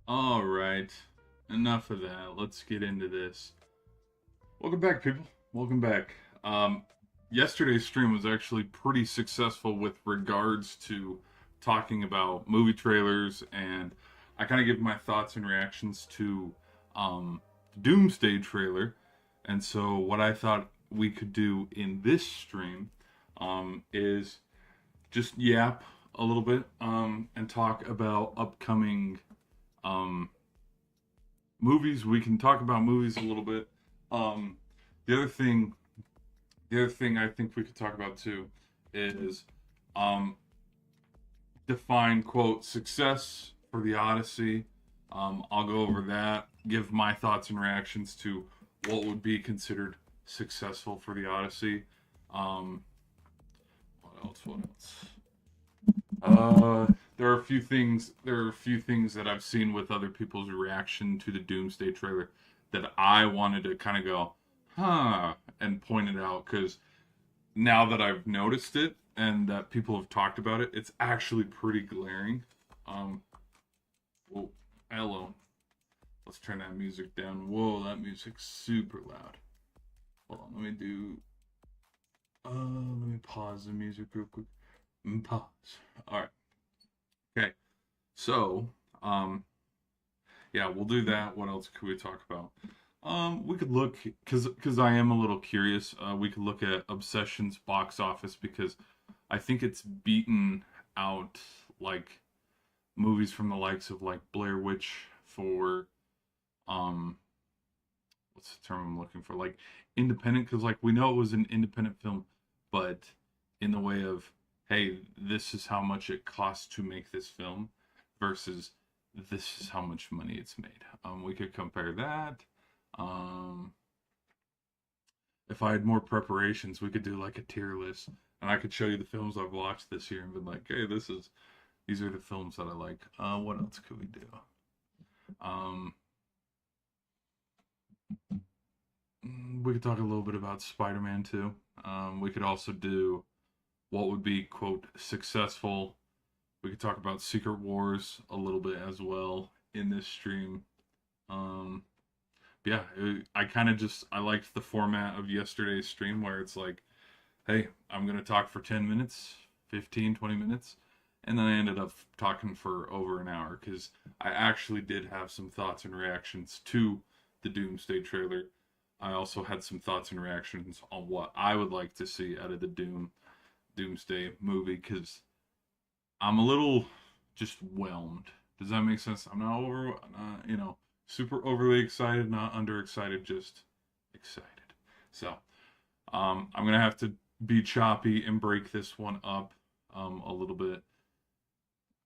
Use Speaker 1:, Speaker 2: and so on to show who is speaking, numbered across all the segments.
Speaker 1: All right, enough of that. Let's get into this. Welcome back, people. Welcome back. Um, Yesterday's stream was actually pretty successful with regards to talking about movie trailers, and I kind of give my thoughts and reactions to Doomsday trailer. And so, what I thought we could do in this stream is just yap a little bit and talk about upcoming um, movies. We can talk about movies a little bit. Um, the other thing, the other thing I think we could talk about too is um, define quote success for the Odyssey. I'll go over that, give my thoughts and reactions to what would be considered successful for the Odyssey. Um, what else? What else? There are a few things. There are a few things that I've seen with other people's reaction to the Doomsday trailer that I wanted to kind of go, huh, and point it out because now that I've noticed it and that people have talked about it, it's actually pretty glaring. Um, whoa, hello. Let's turn that music down. Whoa, that music's super loud. Hold on, let me do. Let me pause the music real quick. Pause. All right. Okay. So, yeah, we'll do that. What else could we talk about? We could look because I am a little curious. We could look at Obsession's box office because I think it's beaten out like movies from the likes of like Blair Witch for um what's the term I'm looking for? Like independent because like we know it was an independent film, but in the way of hey, this is how much it costs to make this film versus this is how much money it's made. We could compare that. Um, if I had more preparations, we could do like a tier list, and I could show you the films I've watched this year and been like, hey, these are the films that I like. What else could we do? Um, we could talk a little bit about Spider-Man too. We could also do what would be quote successful. We could talk about Secret Wars a little bit as well in this stream. Um, yeah, I kind of just I liked the format of yesterday's stream where it's like, hey, I'm going to talk for 10 minutes, 15, 20 minutes. And then I ended up talking for over an hour because I actually did have some thoughts and reactions to the Doomsday trailer. I also had some thoughts and reactions on what I would like to see out of the Doomsday movie because I'm a little just whelmed. Does that make sense? I'm not super overly excited, not under excited, just excited. So, I'm gonna have to be choppy and break this one up a little bit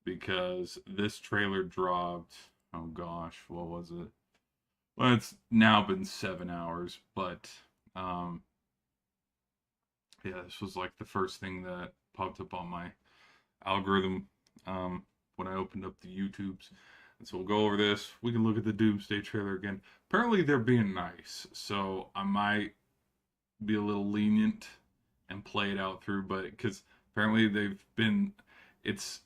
Speaker 1: because this trailer dropped. Oh gosh, what was it? Well, it's now been 7 hours, but um, yeah, this was like the first thing that popped up on my algorithm when I opened up the YouTubes. And so we'll go over this. We can look at the Doomsday trailer again. Apparently they're being nice, so I might be a little lenient and play it out through, but because apparently it's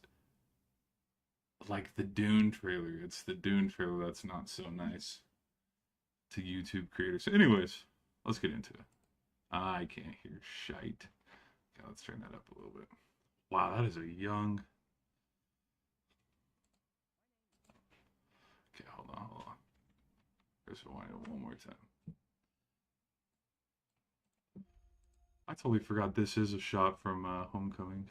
Speaker 1: like the Dune trailer. It's the Dune trailer that's not so nice to YouTube creators. Anyways, let's get into it. I can't hear shite. Okay, let's turn that up a little bit. Wow, that is a young. Okay, hold on. Let's rewind it one more time. I totally forgot this is a shot from Homecoming.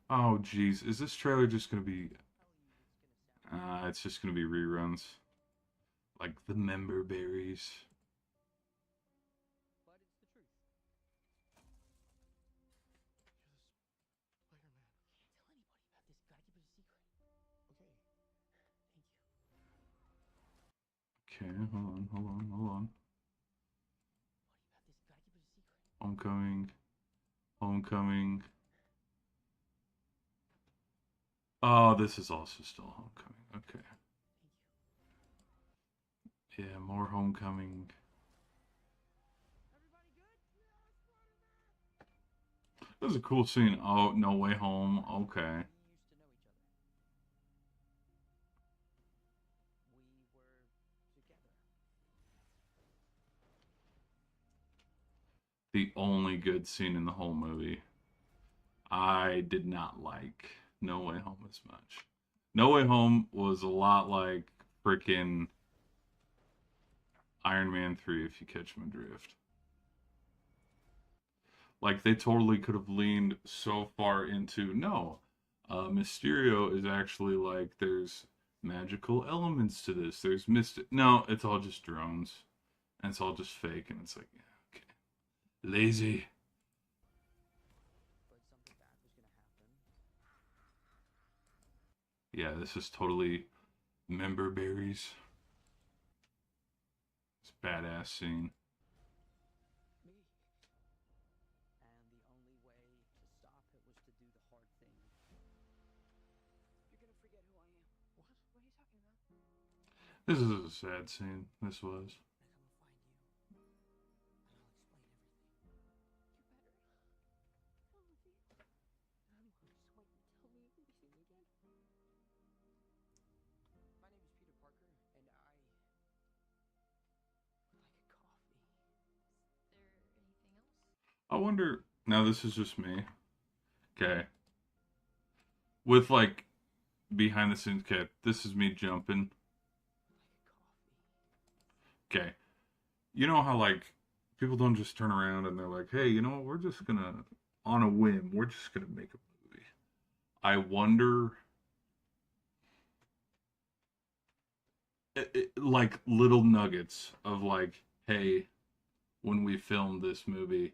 Speaker 1: Oh, geez. Is this trailer just going to be... it's just going to be reruns. Like the member berries. Okay, hold on. Homecoming. Homecoming. Oh, this is also still Homecoming. Okay. Yeah, more Homecoming. That was a cool scene. Oh, No Way Home. Okay. The only good scene in the whole movie. I did not like No Way Home as much. No Way Home was a lot like freaking Iron Man 3, if you catch my drift. Like, they totally could have leaned so far into no. Mysterio is actually like, there's magical elements to this. There's mystic. No, it's all just drones. And it's all just fake. And it's like, yeah, okay. Lazy. Yeah, this is totally member berries. It's a badass scene. This is a sad scene. This was. I wonder. Now, this is just me. Okay. With like behind the scenes, okay, this is me jumping. Okay. You know how like people don't just turn around and they're like, hey, you know what? We're just gonna, on a whim, we're just gonna make a movie. I wonder, like little nuggets of like, hey, when we filmed this movie,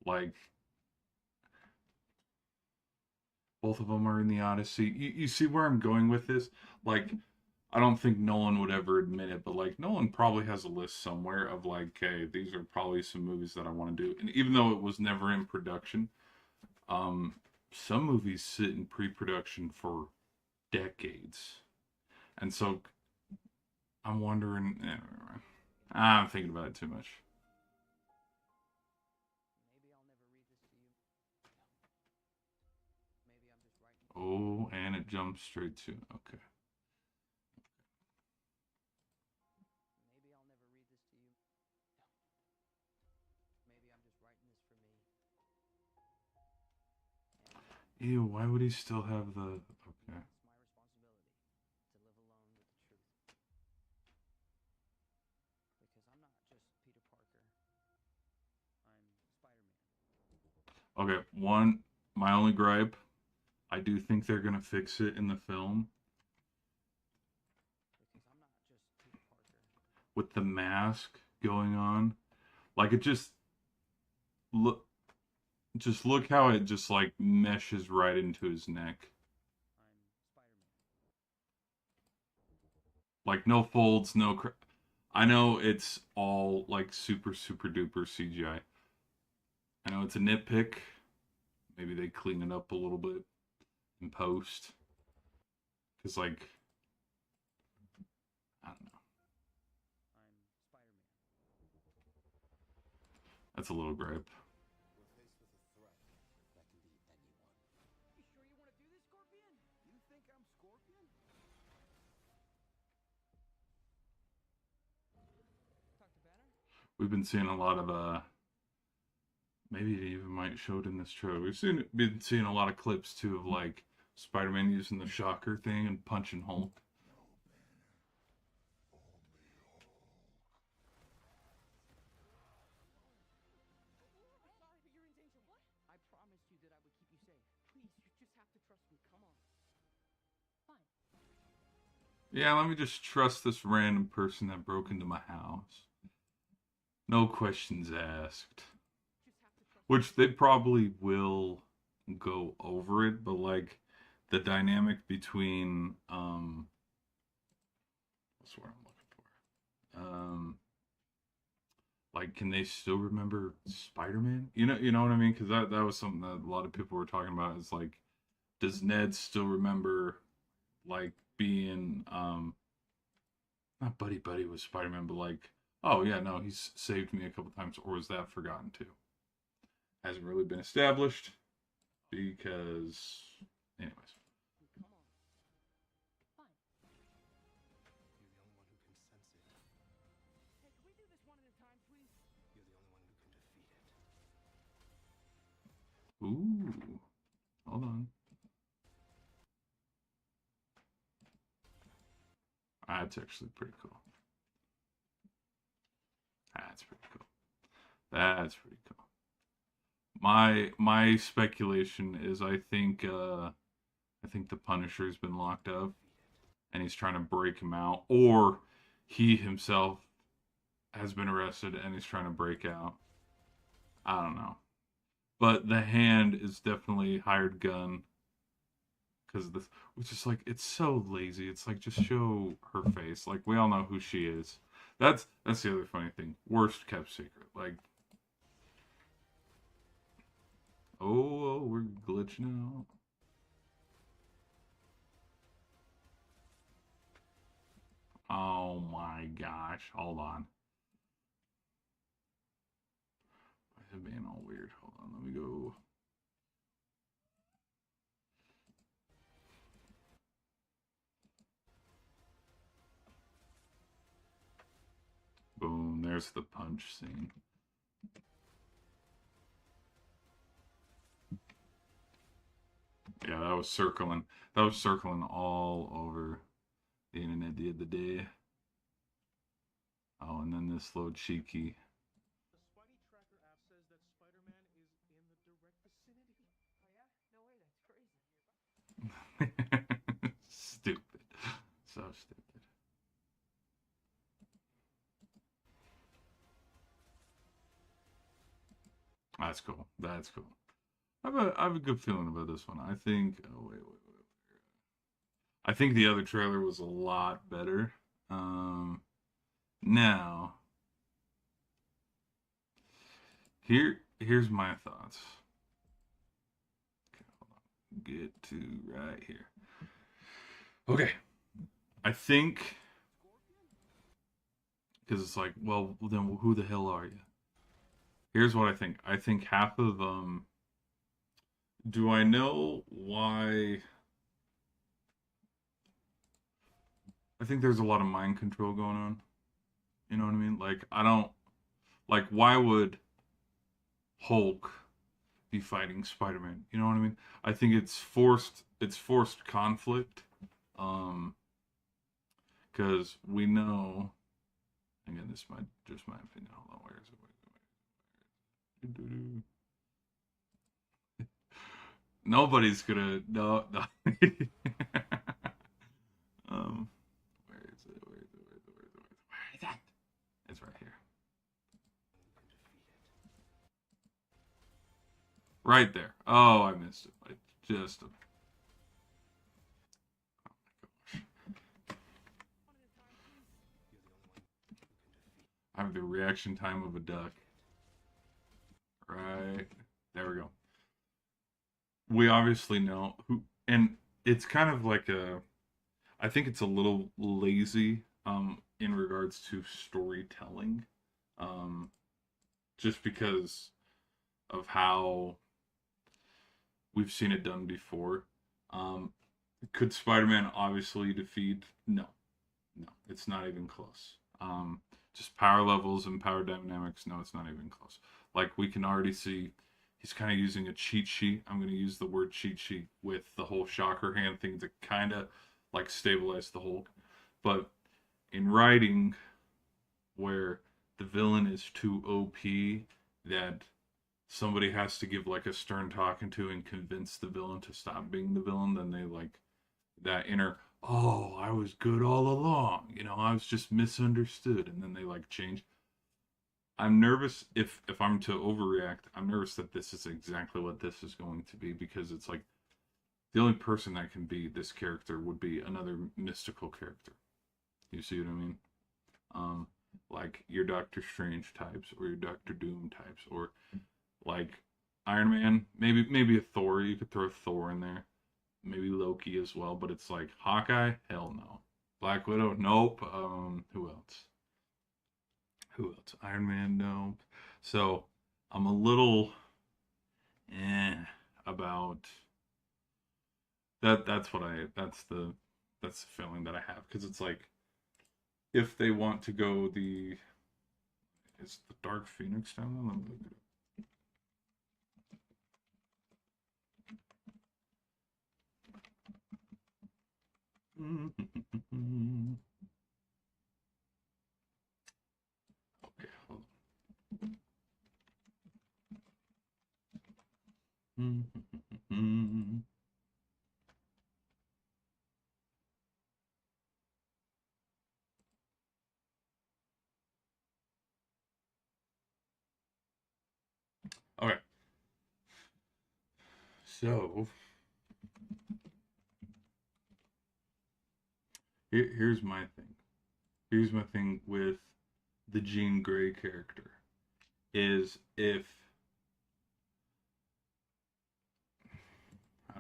Speaker 1: like both of them are in the Odyssey. You see where I'm going with this? Like, I don't think Nolan would ever admit it, but like Nolan probably has a list somewhere of like, okay, these are probably some movies that I want to do. And even though it was never in production, um, some movies sit in pre-production for decades, and so I'm wondering. I'm thinking about it too much. Oh, and it jumps straight to okay. Ew, why would he still have the okay? Okay, one. My only gripe. I do think they're gonna fix it in the film with the mask going on. Like it look just look how it just like meshes right into his neck. Like no folds, no I know it's all like super duper CGI. I know it's a nitpick. Maybe they clean it up a little bit in post cuz like I don't know. That's a little gripe. We've been seeing a lot of maybe it even might show it in this trailer. Been seeing a lot of clips too of like Spider-Man using the shocker thing and punching Hulk. Yeah, let me just trust this random person that broke into my house. No questions asked. Which they probably will go over it, but like the dynamic between what's what I'm looking for. Like can they still remember Spider-Man? You know what I mean? Because that was something that a lot of people were talking about. Is like, does Ned still remember like being not buddy with Spider-Man, but like, oh yeah, no, he's saved me a couple times, or was that forgotten too? Hasn't really been established because, anyways. Ooh, hold on. That's actually pretty cool. That's pretty cool. That's pretty cool. My speculation is I think the Punisher's been locked up and he's trying to break him out, or he himself has been arrested and he's trying to break out. I don't know, but the Hand is definitely hired gun because this, which is like it's so lazy. It's like just show her face. Like we all know who she is. That's the other funny thing. Worst kept secret. Like oh, we're glitching out. Oh my gosh. Hold on. Why is it being all weird? Hold on. Let me go. Boom. There's the punch scene. Yeah, that was circling. That was circling all over the internet the other day. Oh, and then this little cheeky. Stupid. So stupid. That's cool. That's cool. I have a good feeling about this one. I think. Oh wait. I think the other trailer was a lot better. Um, Now, here's my thoughts. Okay, hold on. Get to right here. Okay, I think because it's like, well, then who the hell are you? Here's what I think. I think half of them. Do I know why? I think there's a lot of mind control going on. You know what I mean? Like I don't like why would Hulk be fighting Spider-Man? You know what I mean? I think it's forced conflict. Um because we know again this might just my opinion. Hold on, where is it? Nobody's gonna no. um where is it? Where is that? It's right here. Right there. Oh, I missed it. Like just a, I have the reaction time of a duck. Right. There we go. We obviously know who, and it's kind of like a, I think it's a little lazy in regards to storytelling. Um just because of how we've seen it done before. Um could Spider-Man obviously defeat? No. No, it's not even close. Just power levels and power dynamics. No, it's not even close. Like we can already see, he's kind of using a cheat sheet. I'm going to use the word cheat sheet with the whole shocker hand thing to kind of like stabilize the Hulk. But in writing, where the villain is too OP, that somebody has to give like a stern talking to and convince the villain to stop being the villain, then they like that inner, oh, I was good all along, I was just misunderstood, and then they like change. I'm nervous if I'm to overreact. I'm nervous that this is exactly what this is going to be, because it's like the only person that can be this character would be another mystical character. You see what I mean? um like your Doctor Strange types, or your Doctor Doom types, or like Iron Man, maybe a Thor. You could throw Thor in there, maybe Loki as well, but it's like Hawkeye, hell no. Black Widow, nope. Who else? Who else? Iron Man, nope. So I'm a little. eh about that. That's the feeling that I have, because it's like, if they want to go the is the Dark Phoenix down there? Let me look it up. Okay, hold on. Okay, so here's my thing. Here's my thing with the Jean Grey character is, how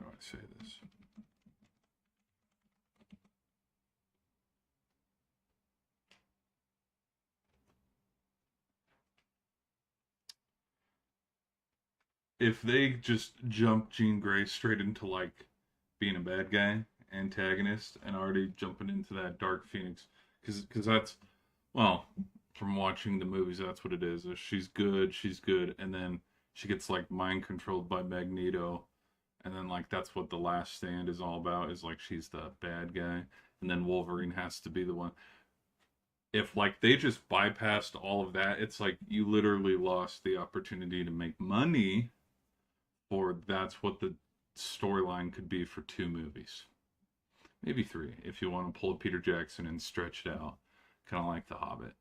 Speaker 1: do I say this? If they just jump Jean Grey straight into like being a bad guy, antagonist, and already jumping into that Dark Phoenix, because that's, well, from watching the movies, that's what it is. She's good, and then she gets like mind controlled by Magneto, and then like that's what the Last Stand is all about. Is like she's the bad guy, and then Wolverine has to be the one. If like they just bypassed all of that, it's like you literally lost the opportunity to make money, or that's what the storyline could be for two movies, maybe three, if you want to pull Peter Jackson and stretch it out, kind of like The Hobbit.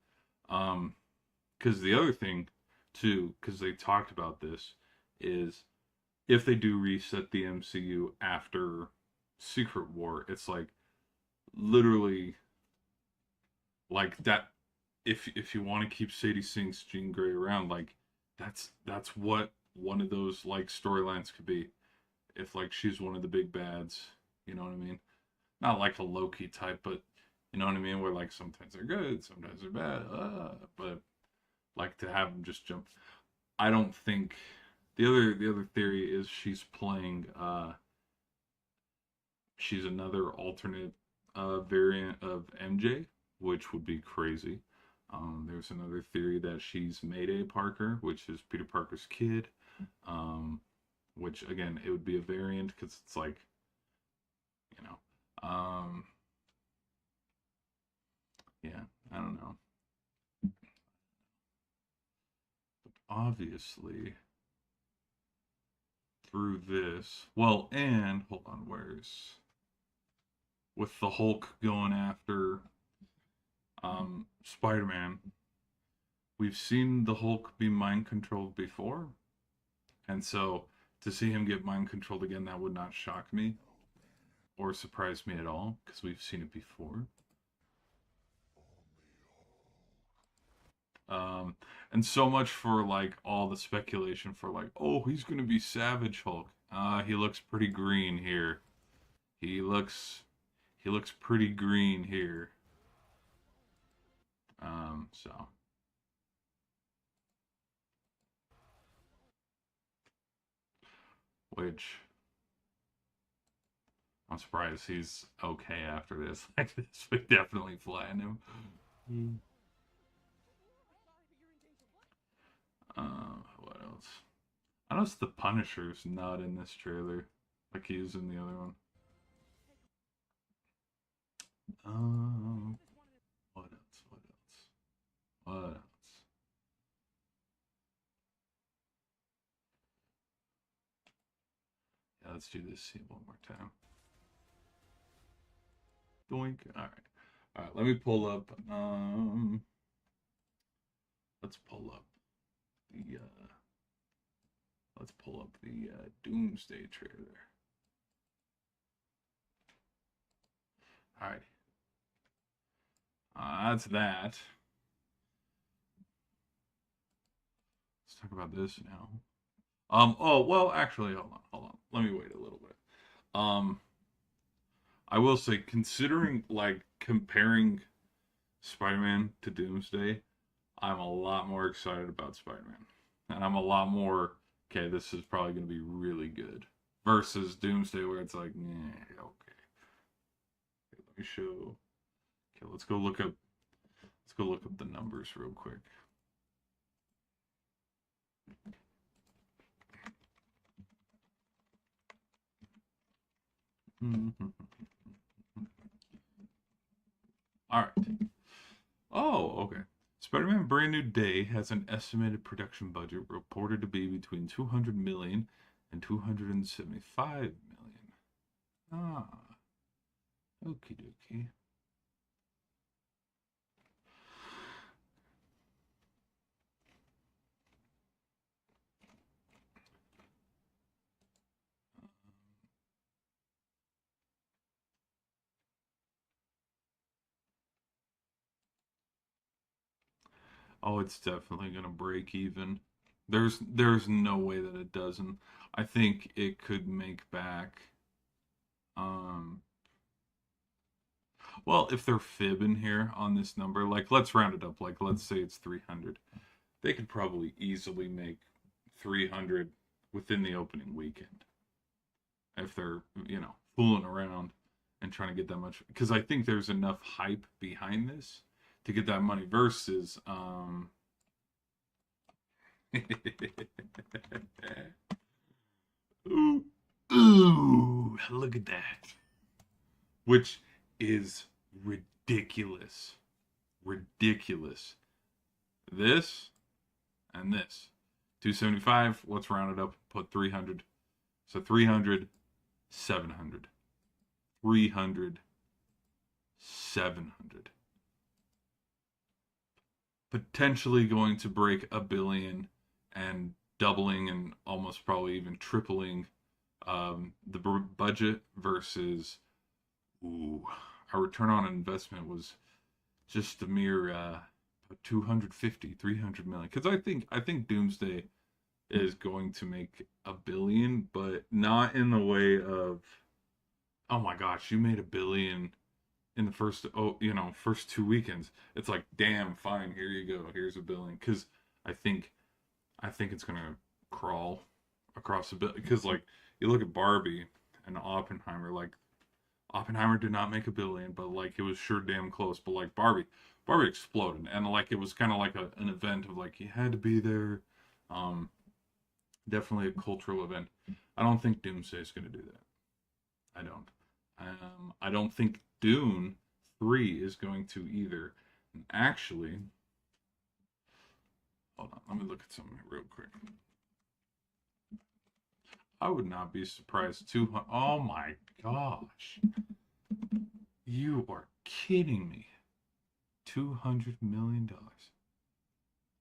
Speaker 1: Because the other thing too, because they talked about this, is if they do reset the MCU after Secret War, it's like literally like that. If you want to keep Sadie Sink's Jean Grey around, like that's what one of those like storylines could be. If like she's one of the big bads, you know what I mean? Not like a Loki type, but you know what I mean? Where like sometimes they're good, sometimes they're bad. But like to have them just jump. I don't think the other theory is she's another alternate variant of MJ, which would be crazy. There's another theory that she's Mayday Parker, which is Peter Parker's kid. Um, which again, it would be a variant because it's like, you know, yeah, I don't know. But obviously, through this, well, and hold on, where's with the Hulk going after Spider-Man? We've seen the Hulk be mind controlled before, and so to see him get mind controlled again, that would not shock me or surprise me at all because we've seen it before. Um, and so much for like all the speculation for like, oh, he's gonna be Savage Hulk. He looks pretty green here. He looks he looks pretty green here. So which I'm surprised he's okay after this. Like this would definitely flatten him. Mm. What else? I noticed the Punisher's not in this trailer, like he is in the other one. Um, what else? What else? What else? Yeah, let's do this scene one more time. Doink. All right. All right. Let me pull up. Let's pull up the. Let's pull up the Doomsday trailer. All right. That's that. Let's talk about this now. Oh well, actually, hold on, hold on. Let me wait a little bit. Um. I will say, considering like comparing Spider-Man to Doomsday, I'm a lot more excited about Spider-Man, and I'm a lot more okay, this is probably going to be really good. Versus Doomsday, where it's like, nah, okay. Let me show. Okay, let's go look up. Let's go look up the numbers real quick. All right. Oh, okay. Spider-Man Brand New Day has an estimated production budget reported to be between 200 million and 275 million. Ah, okie dokie. Oh, it's definitely gonna break even. There's no way that it doesn't. I think it could make back. Um, well, if they're fibbing here on this number, like let's round it up. Like let's say it's 300. They could probably easily make 300 within the opening weekend if they're fooling around and trying to get that much. Because I think there's enough hype behind this to get that money versus ooh, ooh, look at that. Which is ridiculous. Ridiculous. This and this. 275, let's round it up, put 300. So 300, 700. 300, 700. Potentially going to break a billion and doubling and almost probably even tripling the budget versus our return on investment was just a mere 250 300 million, because I think Doomsday is going to make a billion, but not in the way of, oh my gosh, you made a billion in the first 2 weekends. It's like, damn, fine, here you go, here's a billion. Because I think it's gonna crawl across a bit, because like you look at Barbie and Oppenheimer. Like Oppenheimer did not make a billion, but like it was sure damn close. But like Barbie exploded, and like it was kind of like an event of like you had to be there. Um, Definitely a cultural event. I don't think Doomsday is gonna do that. I don't. I don't think Dune 3 is going to either. And actually, hold on, let me look at something real quick. I would not be surprised. Oh my gosh. You are kidding me. $200 million.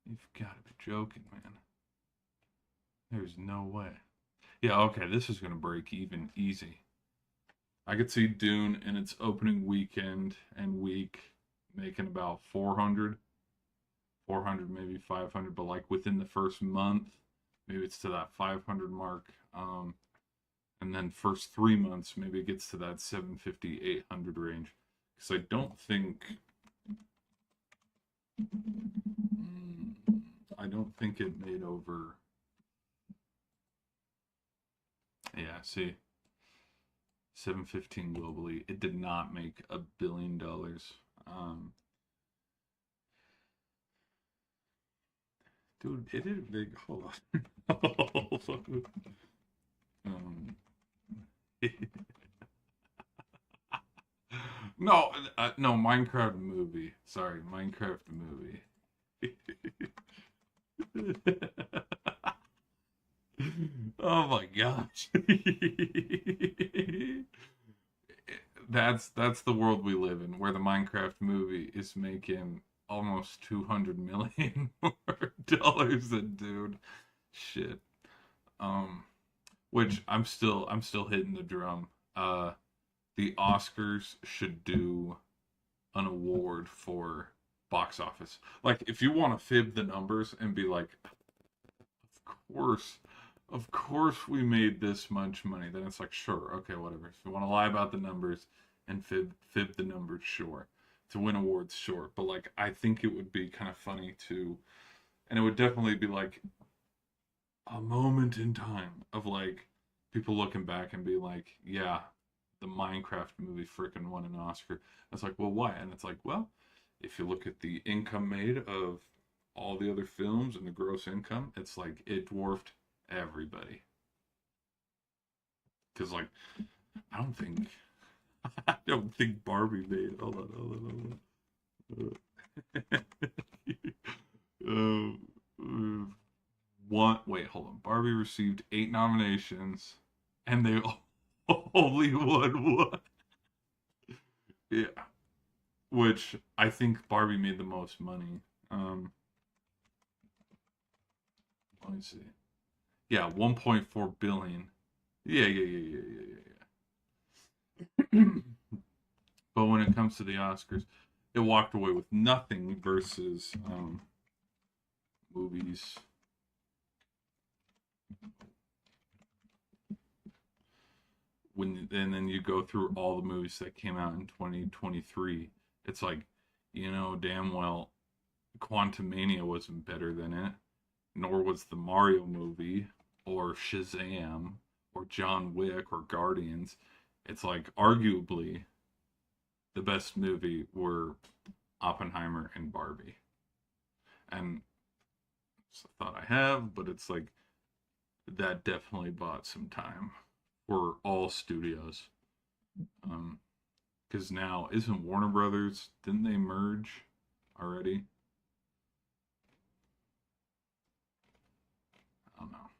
Speaker 1: You've got to be joking, man. There's no way. Yeah, okay, this is going to break even easy. I could see Dune in its opening weekend and week making about 400, 400 maybe 500, but like within the first month, maybe it's to that 500 mark. And then first 3 months, maybe it gets to that 750, 800 range. Because I don't think it made over. Yeah, see, 715 globally. It did not make $1 billion. Dude, it is big. Hold on. um, no, no, Minecraft movie. Sorry, Minecraft movie. Oh my gosh. That's the world we live in, where the Minecraft movie is making almost 200 million more dollars than Dude. Shit. Um which I'm still hitting the drum. The Oscars should do an award for box office. Like if you want to fib the numbers and be like, course, of course we made this much money. Then it's like, sure, okay, whatever. If you want to lie about the numbers and fib the numbers, sure. To win awards, sure. But like, I think it would be kind of funny to, and it would definitely be like, a moment in time of like people looking back and be like, yeah, the Minecraft movie freaking won an Oscar. It's like, well, why? And it's like, well, if you look at the income made of all the other films and the gross income, it's like it dwarfed everybody. Because like, I don't think, I don't think Barbie made. Hold on. One, wait, hold on. Barbie received 8 nominations, and they only won one. Yeah, which I think Barbie made the most money. Let me see. Yeah, 1.4 billion. Yeah. But when it comes to the Oscars, it walked away with nothing versus movies. And then you go through all the movies that came out in 2023, it's like, damn well, Quantumania wasn't better than it, nor was the Mario movie, or Shazam, or John Wick, or Guardians. It's like, arguably, the best movie were Oppenheimer and Barbie. And it's a thought I have, but it's like, that definitely bought some time for all studios. Because now, isn't Warner Brothers, didn't they merge already? I don't know.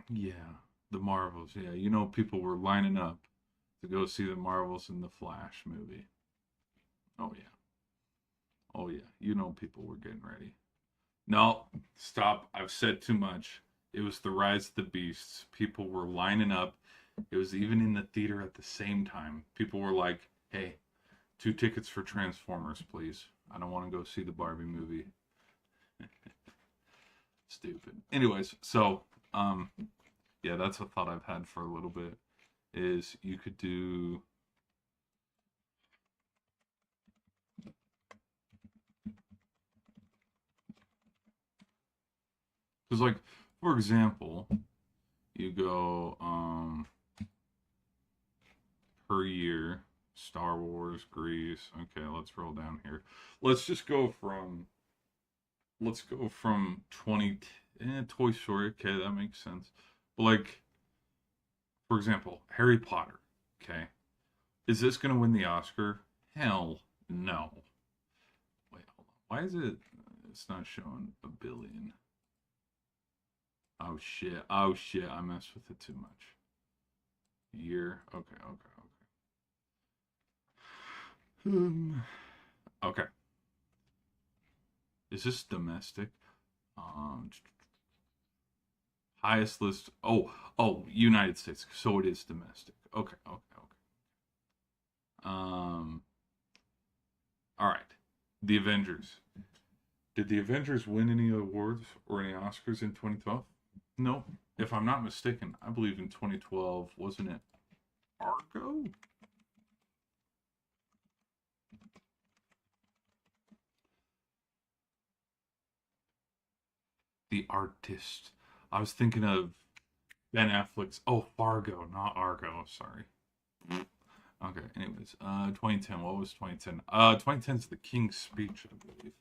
Speaker 1: Yeah, the Marvels. Yeah, people were lining up to go see the Marvels in the Flash movie. Oh, yeah. Oh, yeah. People were getting ready. No, stop. I've said too much. It was The Rise of the Beasts. People were lining up. It was even in the theater at the same time. People were like, hey, 2 tickets for Transformers, please. I don't want to go see the Barbie movie. Stupid. Anyways, so, yeah, that's a thought I've had for a little bit. Is you could do. Because, like, for example, you go per year, Star Wars, Grease. Okay, let's roll down here. Let's just go from. Let's go from 20. Toy Story. Okay, that makes sense. But, like, for example, Harry Potter. Okay. Is this going to win the Oscar? Hell no. Wait, hold on. Why is it. It's not showing a billion. Oh shit. Oh shit. I messed with it too much. Year. Okay. Is this domestic? Um, Highest list. Oh, United States. So it is domestic. Okay. Um, all right. The Avengers. Did the Avengers win any awards or any Oscars in 2012? No. If I'm not mistaken, I believe in 2012, wasn't it Argo? The Artist. I was thinking of Ben Affleck's. Oh, Fargo, not Argo. Sorry. Okay. Anyways, 2010. What was 2010? 2010 is The King's Speech, I believe.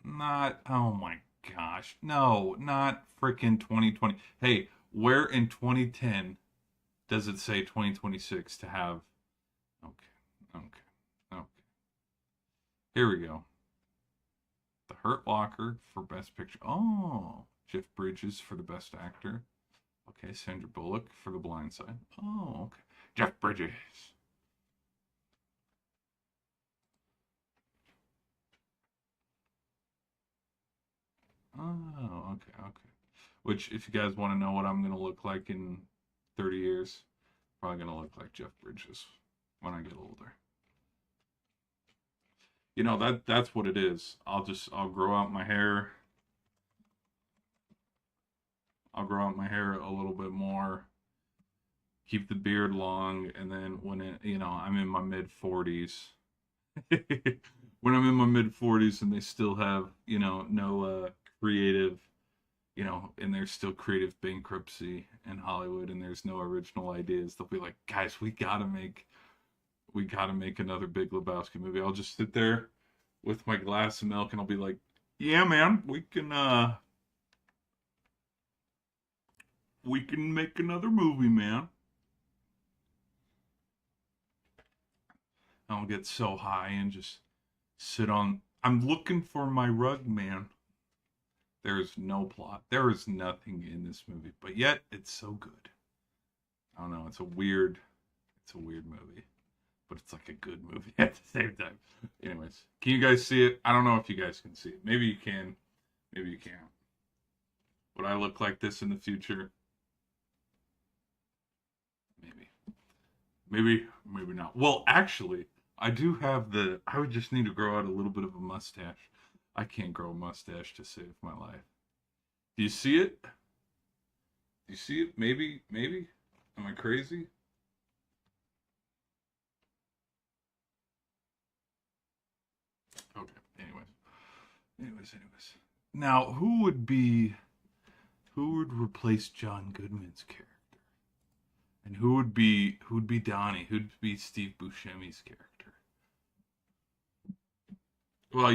Speaker 1: Not. Oh my gosh. No, not freaking 2020. Hey, where in 2010 does it say 2026 to have? Okay. Okay. Here we go. The Hurt Locker for Best Picture. Oh, Jeff Bridges for the Best Actor. Okay, Sandra Bullock for The Blind Side. Oh, okay. Jeff Bridges. Oh, okay. Which, if you guys want to know what I'm gonna look like in 30 years, probably gonna look like Jeff Bridges when I get older. That's what it is. I'll grow out my hair. I'll grow out my hair a little bit more. keep the beard long, and then when I'm in my mid 40s. When I'm in my mid 40s and they still have, no creative, and there's still creative bankruptcy in Hollywood and there's no original ideas, they'll be like, guys, we gotta make another Big Lebowski movie. I'll just sit there with my glass of milk and I'll be like, yeah, man, we can make another movie, man. I'll get so high and just sit on. I'm looking for my rug, man. There is no plot. There is nothing in this movie, but yet it's so good. I don't know. It's a weird movie, but it's like a good movie at the same time. Anyways, can you guys see it? I don't know if you guys can see it. Maybe you can. Maybe you can't. Would I look like this in the future? Maybe. Maybe not. Well, actually, I do have I would just need to grow out a little bit of a mustache. I can't grow a mustache to save my life. Do you see it? Do you see it? Maybe. Am I crazy? Okay. Anyways. Now, who would replace John Goodman's character? And who would be Donnie? Who'd be Steve Buscemi's character? Well,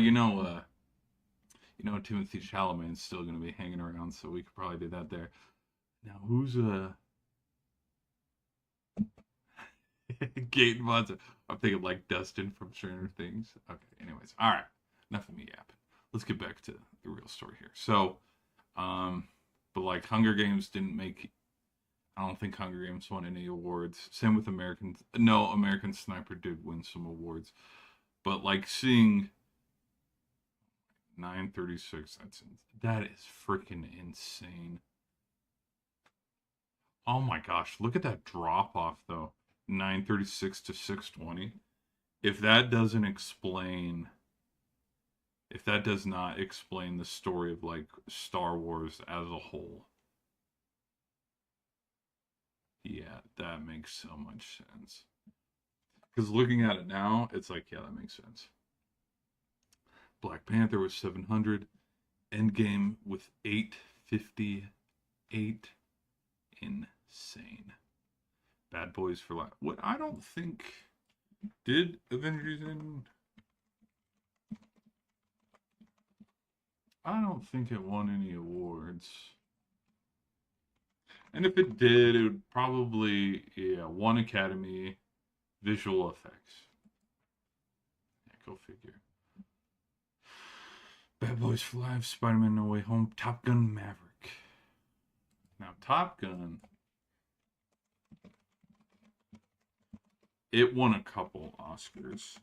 Speaker 1: Timothy Chalamet's still going to be hanging around, so we could probably do that there. Now, who's Gaten Monster? I'm thinking like Dustin from Stranger Things. Okay, anyways, all right, enough of me yapping. Let's get back to the real story here. So, but like Hunger Games didn't make. I don't think Hunger Games won any awards. Same with American. No, American Sniper did win some awards, but like seeing 936, that is freaking insane. Oh my gosh, look at that drop off though. 936 to 620. If that doesn't explain if that does not explain the story of like Star Wars as a whole. Yeah, that makes so much sense. Because looking at it now, it's like, yeah, that makes sense. Black Panther was 700. Endgame with 858. Insane. Bad Boys for Life. What I don't think did Avengers End. I don't think it won any awards. And if it did, it would probably, one Academy visual effects. Yeah, go figure. Bad Boys for Life, Spider-Man No Way Home, Top Gun Maverick. Now, Top Gun, it won a couple Oscars.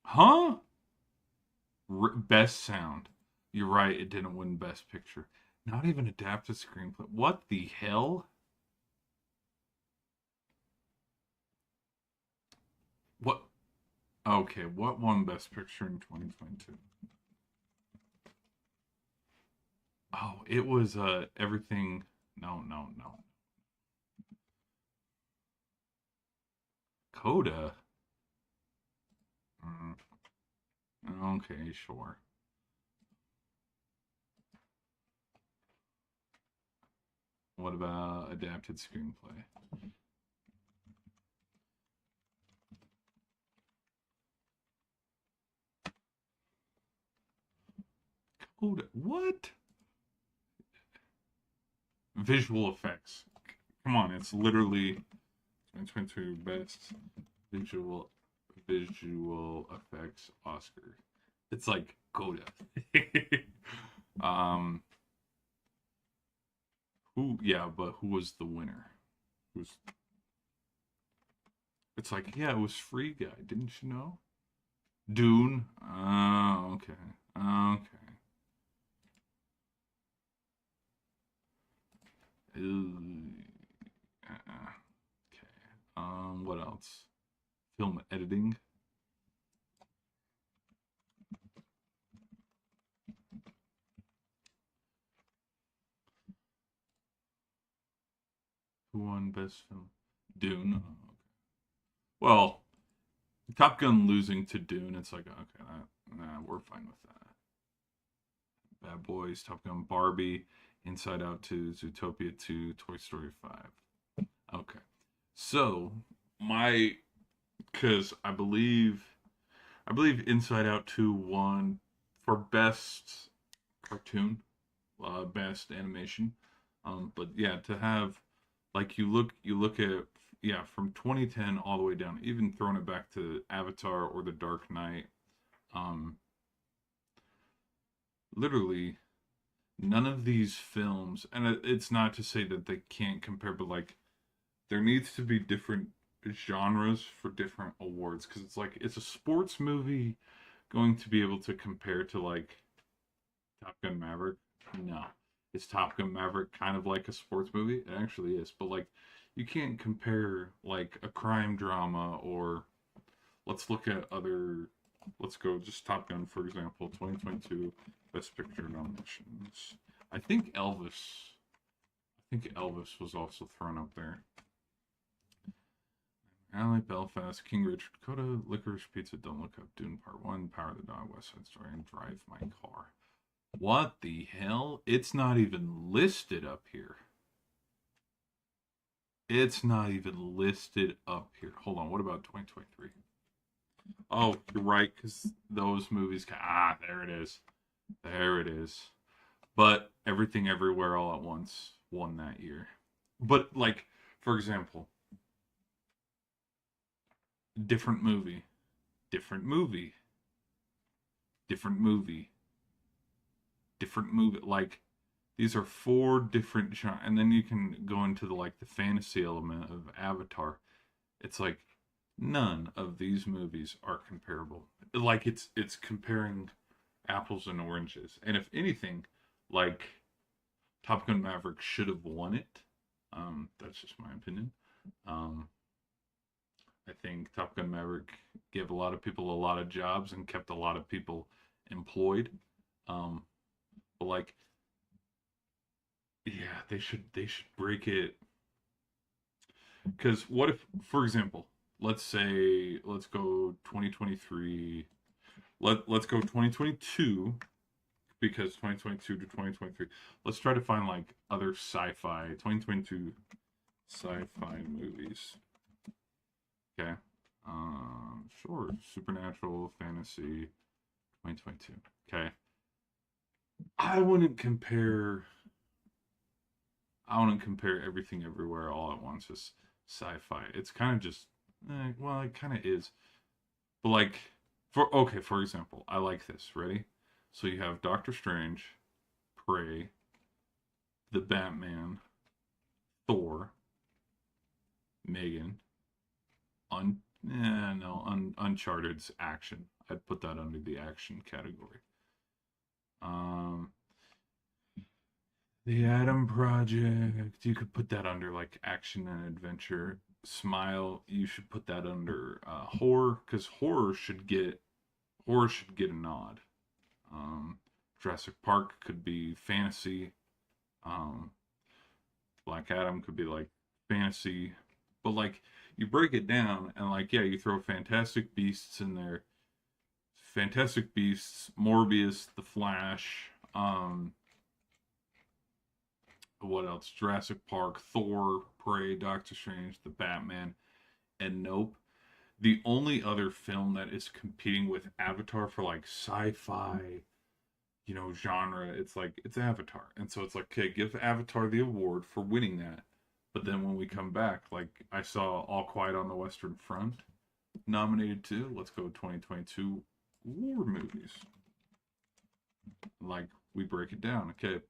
Speaker 1: Huh? Best Sound. You're right, it didn't win Best Picture. Not even adapted screenplay. What the hell? What? Okay, what won Best Picture in 2022? Oh, it was everything. No. Coda. Mm, okay, sure. What about adapted screenplay? Coda. What? Visual effects. Come on, it's literally 2022 best visual effects Oscar. It's like Coda. um but who was the winner? Who's It's like, yeah, it was Free Guy, didn't you know? Dune. Oh, okay. Okay. Okay. What else? Film editing. Who won best film? Dune. Oh, okay. Well, Top Gun losing to Dune, it's like okay, nah, we're fine with that. Bad Boys, Top Gun, Barbie, Inside Out 2, Zootopia 2, Toy Story 5. Okay. So, my cuz I believe Inside Out 2 won for best cartoon, best animation. But yeah, to have like you look at yeah from 2010 all the way down, even throwing it back to Avatar or The Dark Knight. Um, Literally none of these films, and it's not to say that they can't compare, but like there needs to be different genres for different awards because it's like it's a sports movie going to be able to compare to like Top Gun Maverick? No. Is Top Gun Maverick kind of like a sports movie? It actually is, but like you can't compare like a crime drama or let's look at other let's go just Top Gun for example, 2022 Best Picture nominations. I think Elvis was also thrown up there. Alley, Belfast, King Richard, Dakota, Licorice Pizza, Don't Look Up, Dune Part 1, Power of the Dog, West Side Story, and Drive My Car. What the hell? It's not even listed up here. It's not even listed up here. Hold on, what about 2023? Oh, you're right, because those movies. There it is. There it is. But Everything Everywhere All at Once won that year. But, like, for example, different movie, different movie, different movie, different movie. Like, these are four different genres. And then you can go into the, like, the fantasy element of Avatar. It's like, none of these movies are comparable. Like it's comparing apples and oranges. And if anything, like Top Gun Maverick should have won it. That's just my opinion. Um, I think Top Gun Maverick gave a lot of people a lot of jobs and kept a lot of people employed. Um, but like, yeah, they should break it. Because what if, for example, let's go 2023. Let's go 2022 because 2022 to 2023. Let's try to find like other sci-fi 2022 sci-fi movies. Okay. Sure. Supernatural fantasy 2022. Okay. I wouldn't compare. I wouldn't compare Everything Everywhere All at Once as sci-fi. It's kind of just. Well, it kind of is. But like, for example, I like this. Ready? So you have Doctor Strange, Prey, the Batman, Thor, Megan, Uncharted's action. I'd put that under the action category. Um, the Adam Project. You could put that under like action and adventure. Smile. You should put that under horror because horror should get a nod. Um, Jurassic Park could be fantasy. Um, Black Adam could be like fantasy, but like you break it down and like yeah, you throw Fantastic Beasts in there. Fantastic Beasts, Morbius, The Flash, what else? Jurassic Park, Thor, Prey, Doctor Strange, The Batman, and Nope. The only other film that is competing with Avatar for like sci-fi, genre, it's Avatar. And so it's like, okay, give Avatar the award for winning that. But then when we come back, like I saw All Quiet on the Western Front nominated too. Let's go 2022 war movies. Like we break it down. Okay,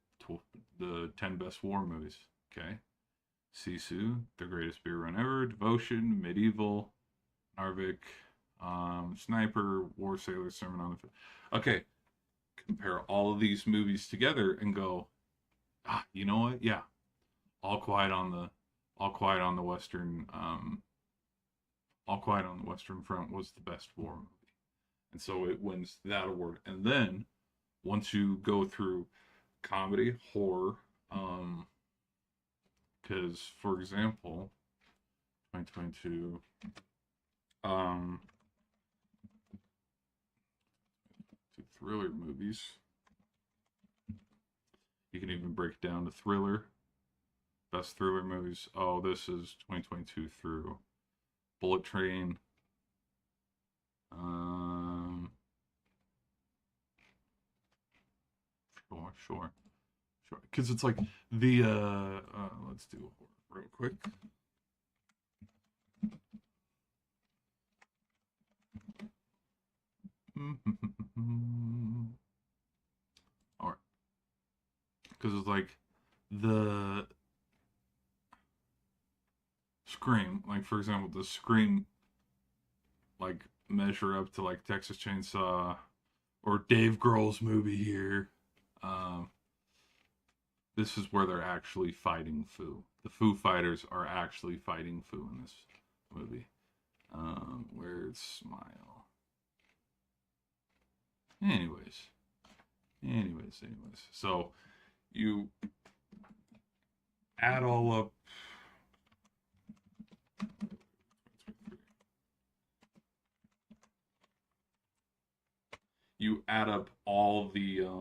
Speaker 1: the 10 best war movies. Okay. Sisu, The Greatest Beer Run Ever, Devotion, Medieval, Narvik, Sniper, War Sailor, Sermon on the. Okay, compare all of these movies together and go, you know what? Yeah, All Quiet on the, All Quiet on the Western, All Quiet on the Western Front was the best war movie, and so it wins that award. And then once you go through comedy, horror, Because, for example, 2022, thriller movies. You can even break it down to thriller. Best thriller movies. Oh, this is 2022 through Bullet Train. Sure. Because it's like the let's do a horror real quick. All right. Because it's like the Scream, like for example, the Scream like measure up to like Texas Chainsaw or Dave Grohl's movie here. Um, this is where they're actually fighting Foo. The Foo Fighters are actually fighting Foo in this movie. Where's Smile? Anyways. So you add all up. You add up all the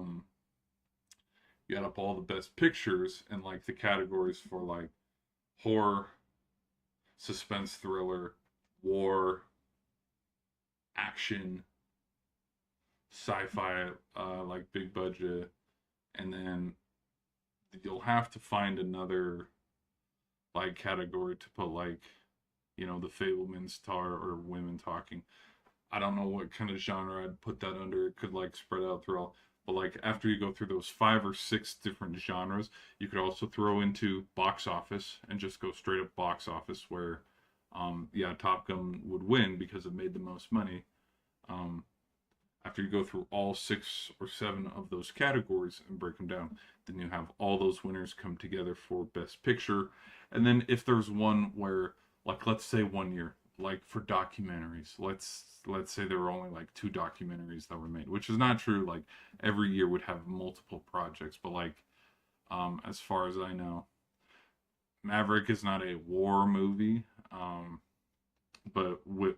Speaker 1: best pictures and like the categories for like horror, suspense, thriller, war, action, sci-fi, like big budget, and then you'll have to find another like category to put like, you know, the Fableman's tar or women talking. I don't know what kind of genre I'd put that under. It could like spread out through all. But like after you go through those 5 or 6 different genres, you could also throw into box office and just go straight up box office where, yeah, Top Gun would win because it made the most money. Um, After you go through all 6 or 7 of those categories and break them down, then you have all those winners come together for Best Picture. And then if there's one where, like, let's say one year, like for documentaries, let's say there were only like 2 documentaries that were made, which is not true. Like every year would have multiple projects, but like, as far as I know, Maverick is not a war movie. But with,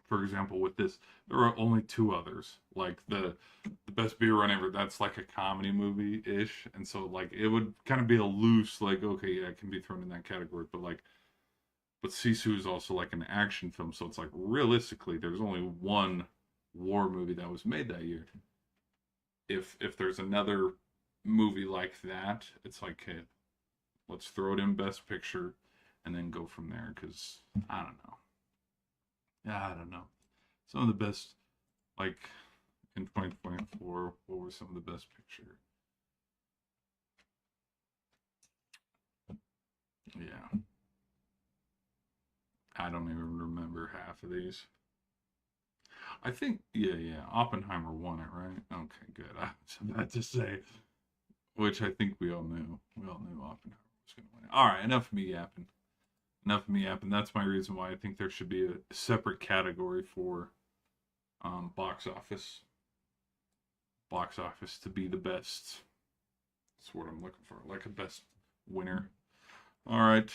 Speaker 1: for example, with this, there are only 2 others. Like the Best Beer Run Ever, that's like a comedy movie ish, and so like it would kind of be a loose like, okay, yeah, it can be thrown in that category, but like, but Sisu is also like an action film, so it's like realistically, there's only one war movie that was made that year. If there's another movie like that, it's like, hey, let's throw it in Best Picture, and then go from there. Because I don't know. Yeah, I don't know. Some of the best, like in 2024, what were some of the best picture? Yeah, I don't even remember half of these. I think, yeah, Oppenheimer won it, right? Okay, good. I was about to say, which I think we all knew. We all knew Oppenheimer was going to win it. All right, enough of me yapping. Enough of me yapping. That's my reason why I think there should be a separate category for box office. Box office to be the best. That's what I'm looking for. Like a best winner. All right.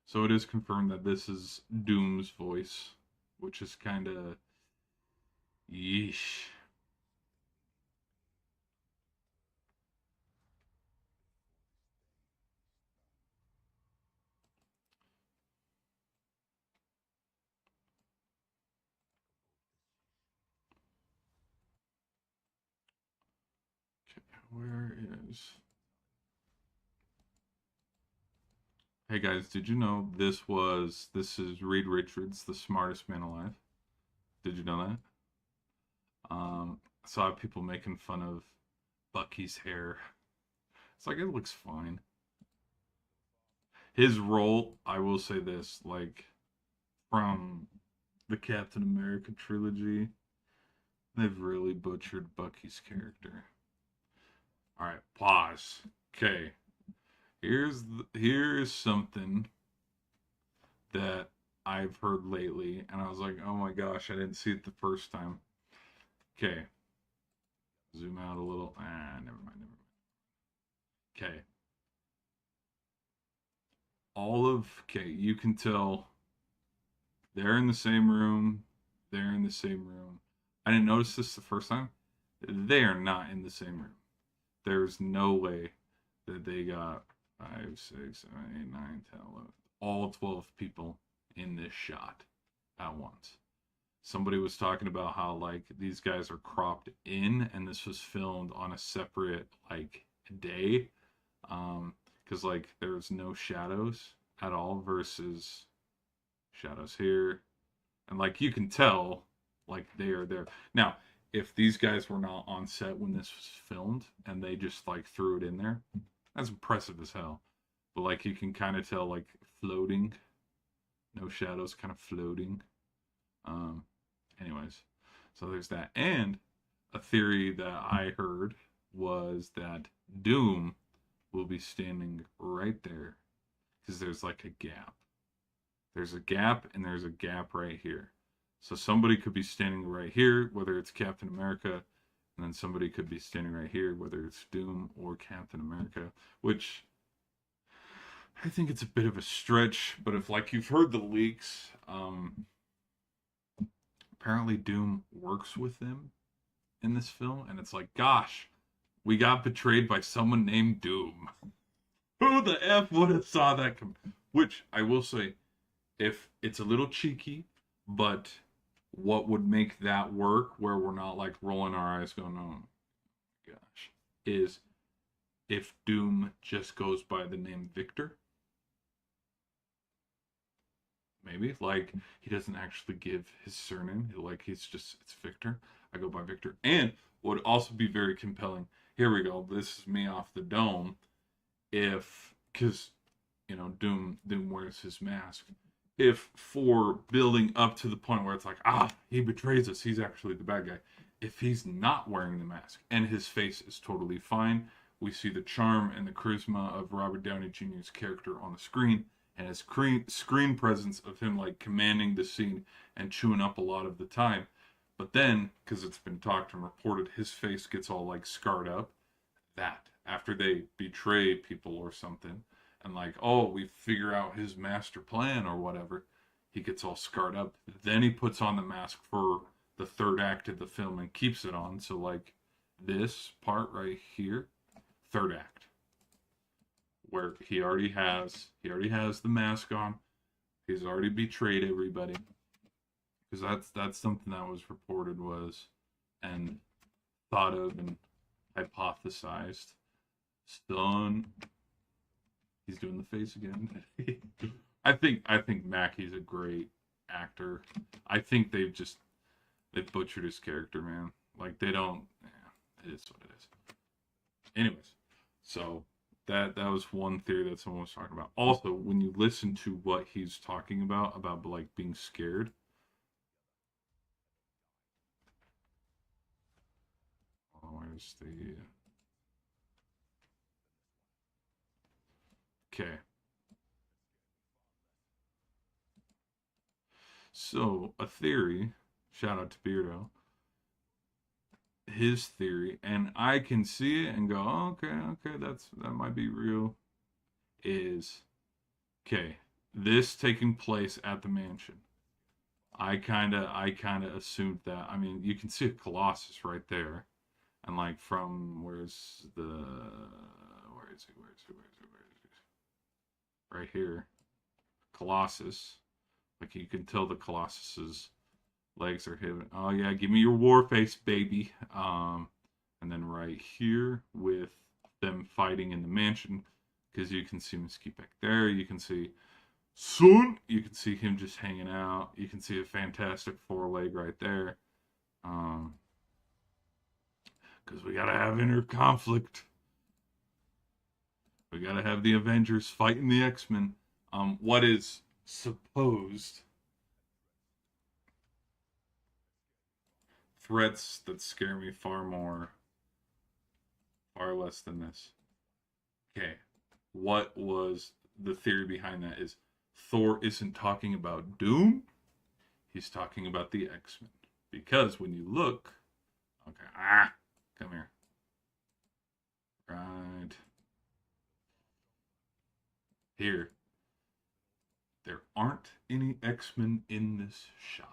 Speaker 1: So it is confirmed that this is Doom's voice, which is kind of yeesh. Okay, where is? Hey guys, did you know this is Reed Richards, the smartest man alive? Did you know that? I saw people making fun of Bucky's hair. It's like it looks fine. His role, I will say this, like from the Captain America trilogy, they've really butchered Bucky's character. All right, pause. Okay, here's something that I've heard lately, and I was like, oh my gosh, I didn't see it the first time. Okay, zoom out a little. Ah, never mind. Okay, okay, you can tell they're in the same room. They're in the same room. I didn't notice this the first time. They are not in the same room. There's no way that they got 5, 6, 7, 8, 9, 10, 11, all 12 people in this shot at once. Somebody was talking about how like these guys are cropped in and this was filmed on a separate like day. Because like there's no shadows at all versus shadows here. And like you can tell like they are there. Now, if these guys were not on set when this was filmed and they just like threw it in there, that's impressive as hell. But like you can kind of tell like floating, no shadows, kind of floating. Um, anyways, so there's that. And a theory that I heard was that Doom will be standing right there because there's like a gap. There's a gap and there's a gap right here. So somebody could be standing right here, whether it's Captain America, and then somebody could be standing right here, whether it's Doom or Captain America, which I think it's a bit of a stretch, but if like you've heard the leaks, apparently Doom works with them in this film, and it's like, gosh, we got betrayed by someone named Doom. Who the F would have saw that come? Which I will say, if it's a little cheeky, but what would make that work where we're not like rolling our eyes going, oh gosh, is if Doom just goes by the name Victor. Maybe like he doesn't actually give his surname, like it's Victor. I go by Victor. And would also be very compelling. Here we go. This is me off the dome. If because Doom wears his mask. If for building up to the point where it's like, he betrays us, he's actually the bad guy. If he's not wearing the mask and his face is totally fine, we see the charm and the charisma of Robert Downey Jr.'s character on the screen and his screen presence of him like commanding the scene and chewing up a lot of the time. But then, because it's been talked and reported, his face gets all like scarred up. That after they betray people or something, and like, we figure out his master plan or whatever, he gets all scarred up. Then he puts on the mask for the third act of the film and keeps it on. So like this part right here, third act, where he already has the mask on. He's already betrayed everybody. Because that's something that was reported and thought of and hypothesized. Stun. He's doing the face again. I think Mackey's a great actor. I think they've butchered his character, man. Like they don't. Yeah, it is what it is. Anyways, so that was one theory that someone was talking about. Also, when you listen to what he's talking about like being scared. Where's the... Okay. So, a theory, shout out to Beardo, his theory, and I can see it and go, okay, that might be real, is, okay, this taking place at the mansion. I kind of assumed that. I mean, you can see a Colossus right there. And like from where is he? Right here. Colossus. Like you can tell the Colossus's legs are hidden. Oh yeah, give me your war face, baby. And then right here with them fighting in the mansion, because you can see Mesquite back there. You can see Sun. You can see him just hanging out. You can see a Fantastic Four leg right there. Because we gotta have inner conflict. We gotta have the Avengers fighting the X-Men. What is supposed threats that scare me far less than this. Okay, what was the theory behind that? Is Thor isn't talking about Doom, he's talking about the X-Men. Because when you look, okay, come here. Right here. there aren't any X-Men in this shot.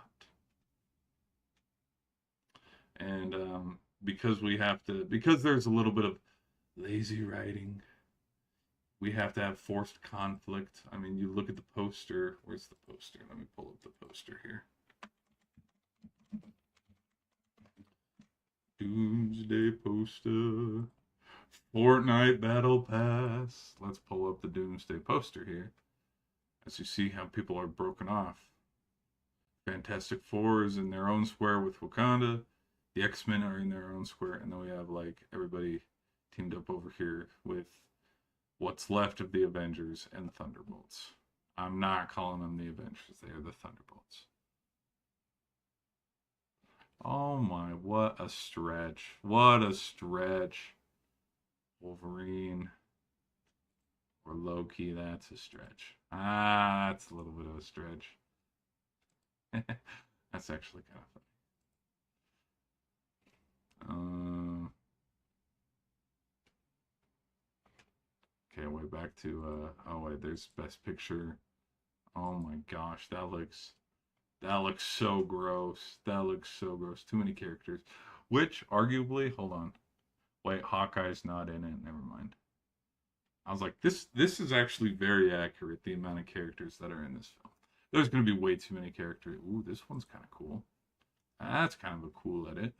Speaker 1: And because we have to, because there's a little bit of lazy writing, we have to have forced conflict. I mean, you look at the poster. Where's the poster? Let me pull up the poster here. Doomsday poster. Fortnite Battle Pass. Let's pull up the Doomsday poster here. As you see how people are broken off. Fantastic Four is in their own square with Wakanda. The X-Men are in their own square. And then we have like everybody teamed up over here with what's left of the Avengers and Thunderbolts. I'm not calling them the Avengers. They are the Thunderbolts. Oh my, what a stretch. What a stretch. Wolverine or Loki, that's a stretch. Ah, that's a little bit of a stretch. That's actually kind of funny. Okay, way back to oh wait, there's Best Picture. Oh my gosh, that looks so gross. That looks so gross. Too many characters. Which arguably, hold on. Wait, Hawkeye's not in it. Never mind. I was like, this is actually very accurate, the amount of characters that are in this film. There's going to be way too many characters. Ooh, this one's kind of cool. That's kind of a cool edit.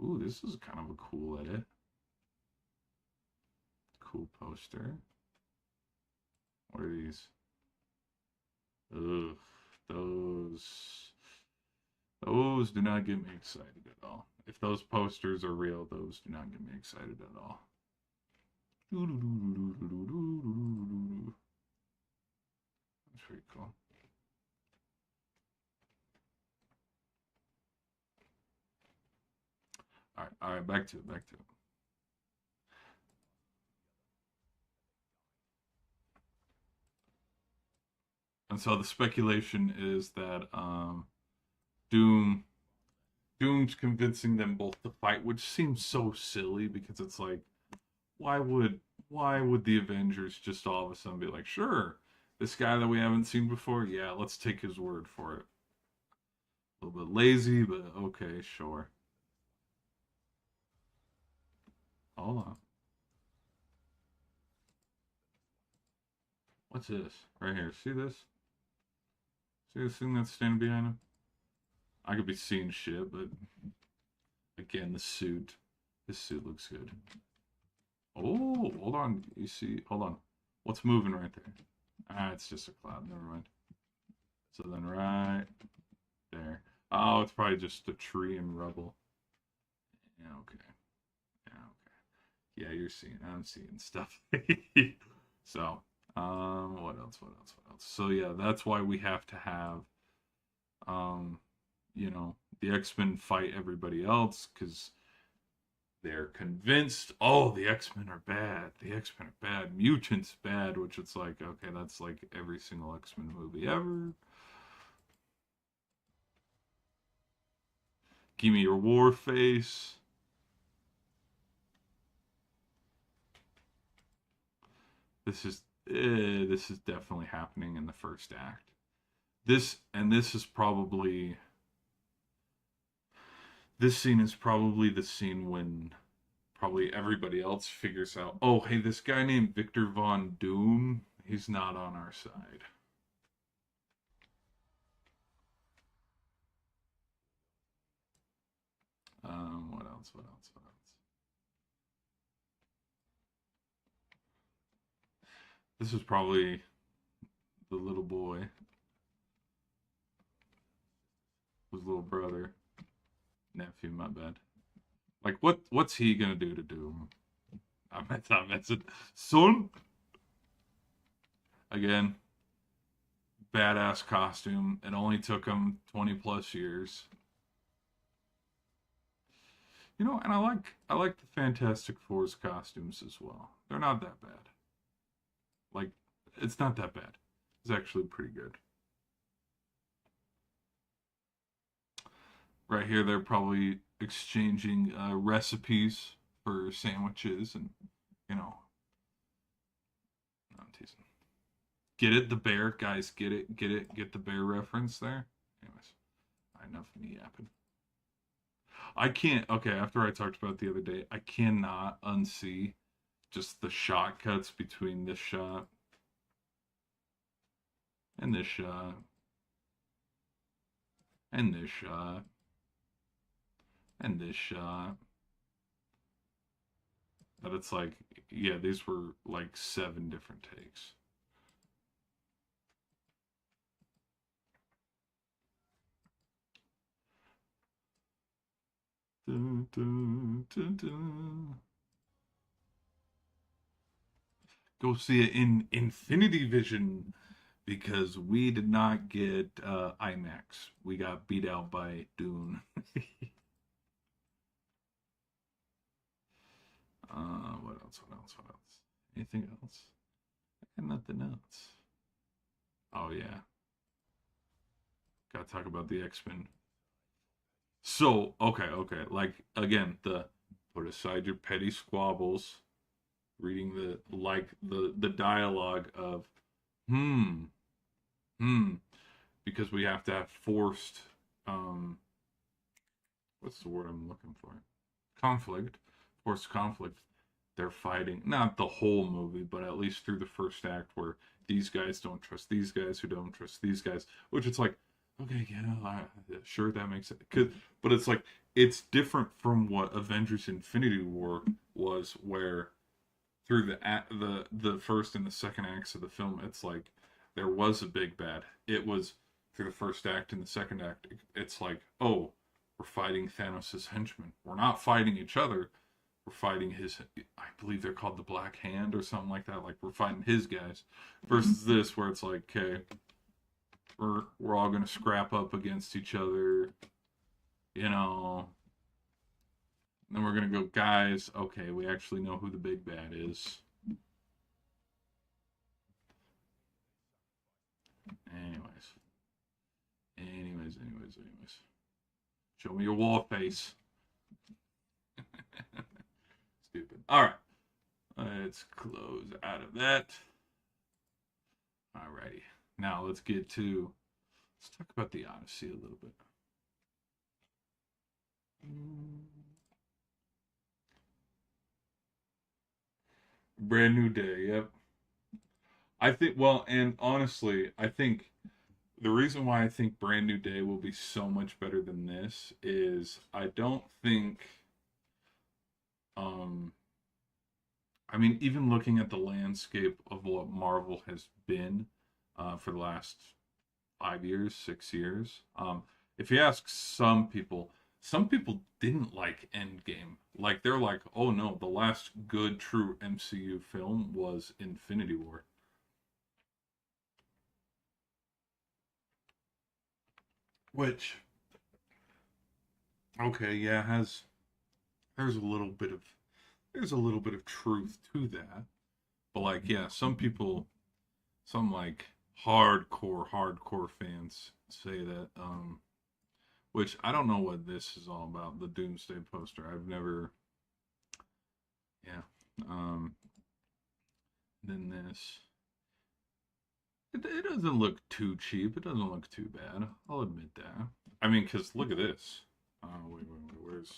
Speaker 1: Ooh, this is kind of a cool edit. Cool poster. What are these? Ugh, those do not get me excited at all. If those posters are real, those do not get me excited at all. That's pretty cool. All right, back to it. And so the speculation is that Doom Doom's convincing them both to fight, which seems so silly because it's like, why would the Avengers just all of a sudden be like, sure, this guy that we haven't seen before, yeah, let's take his word for it. A little bit lazy, but okay, sure. Hold on. What's this? Right here. See this? See this thing that's standing behind him? I could be seeing shit, but again, the suit. This suit looks good. Oh, hold on. You see? Hold on. What's moving right there? Ah, it's just a cloud. Never mind. So then right there. Oh, it's probably just a tree and rubble. Yeah, okay. Yeah, okay. Yeah, you're seeing. I'm seeing stuff. So, what else? So yeah, that's why we have to have, um, the X-Men fight everybody else because they're convinced, oh, the X-Men are bad. The X-Men are bad. Mutants bad, which it's like, okay, that's like every single X-Men movie ever. Give me your war face. This is definitely happening in the first act. This is probably this scene is probably the scene when probably everybody else figures out, oh, hey, this guy named Victor Von Doom, he's not on our side. What else? This is probably the little boy, his little brother, nephew. My bad. Like, what's he gonna do to Doom? I meant it. Son. Again, badass costume. It only took him 20 plus years. And I like the Fantastic Four's costumes as well. They're not that bad. Like, it's not that bad. It's actually pretty good. Right here, they're probably exchanging recipes for sandwiches, and you know, teasing. Get it, the bear, guys. Get it, get it, get the bear reference there. Anyways, enough of me yapping. I can't. Okay, after I talked about it the other day, I cannot unsee just the shot cuts between this shot and this shot and this shot and this shot. That it's like, yeah, these were like 7 different takes. Dun, dun, dun, dun. Go see it in Infinity Vision because we did not get IMAX. We got beat out by Dune. What else? What else? What else? Anything else? And nothing else. Oh yeah, gotta talk about the X-Men. So okay. Like again, the put aside your petty squabbles, reading the dialogue of hmm because we have to have forced um what's the word I'm looking for? Conflict, forced conflict. They're fighting not the whole movie, but at least through the first act where these guys don't trust these guys who don't trust these guys, which it's like, okay, yeah, sure that makes it. But it's like it's different from what Avengers: Infinity War was, where through the first and the second acts of the film, it's like there was a big bad. It was through the first act and the second act. It's like, oh, we're fighting Thanos' henchmen. We're not fighting each other. We're fighting his. I believe they're called the Black Hand or something like that. Like we're fighting his guys. Versus this, where it's like, okay, we're all gonna scrap up against each other. You know, then we're gonna go, guys. Okay, we actually know who the big bad is. Anyways, anyways. Show me your wall face. Stupid. All right, let's close out of that. Alrighty, now let's talk about the Odyssey a little bit. Brand new day. Yep. I think. Well, and honestly, I think the reason why I think Brand New Day will be so much better than this is I don't think um I mean even looking at the landscape of what Marvel has been for the last 5 years, 6 years, if you ask some people didn't like Endgame. Like they're like, "Oh no, the last good true MCU film was Infinity War." Which okay, yeah, has there's a little bit of there's a little bit of truth to that. But like, yeah, some like hardcore fans say that, which I don't know what this is all about. The Doomsday poster. I've never, yeah. Um, then this, it doesn't look too cheap. It doesn't look too bad. I'll admit that. I mean, cause look at this. Wait. Where's?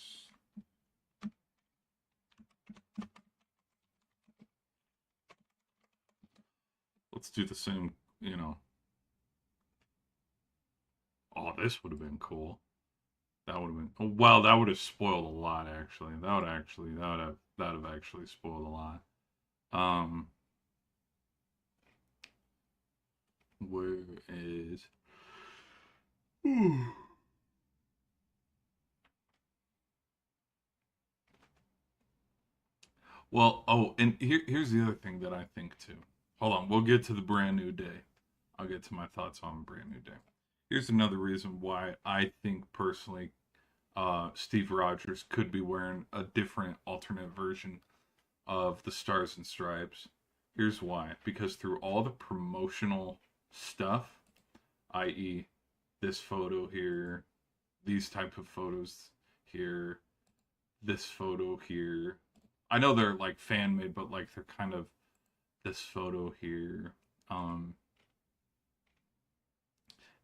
Speaker 1: Let's do the same. You know. Oh, this would have been cool. That would have been, oh, well, that would have spoiled a lot actually. That would have actually spoiled a lot. Um where is Well, oh, and here's the other thing that I think too. Hold on, we'll get to the Brand New Day. I'll get to my thoughts on Brand New Day. Here's another reason why I think personally Steve Rogers could be wearing a different alternate version of the Stars and Stripes. Here's why. Because through all the promotional stuff, i.e., this photo here, these type of photos here, this photo here. I know they're like fan made, but like they're kind of this photo here. Um,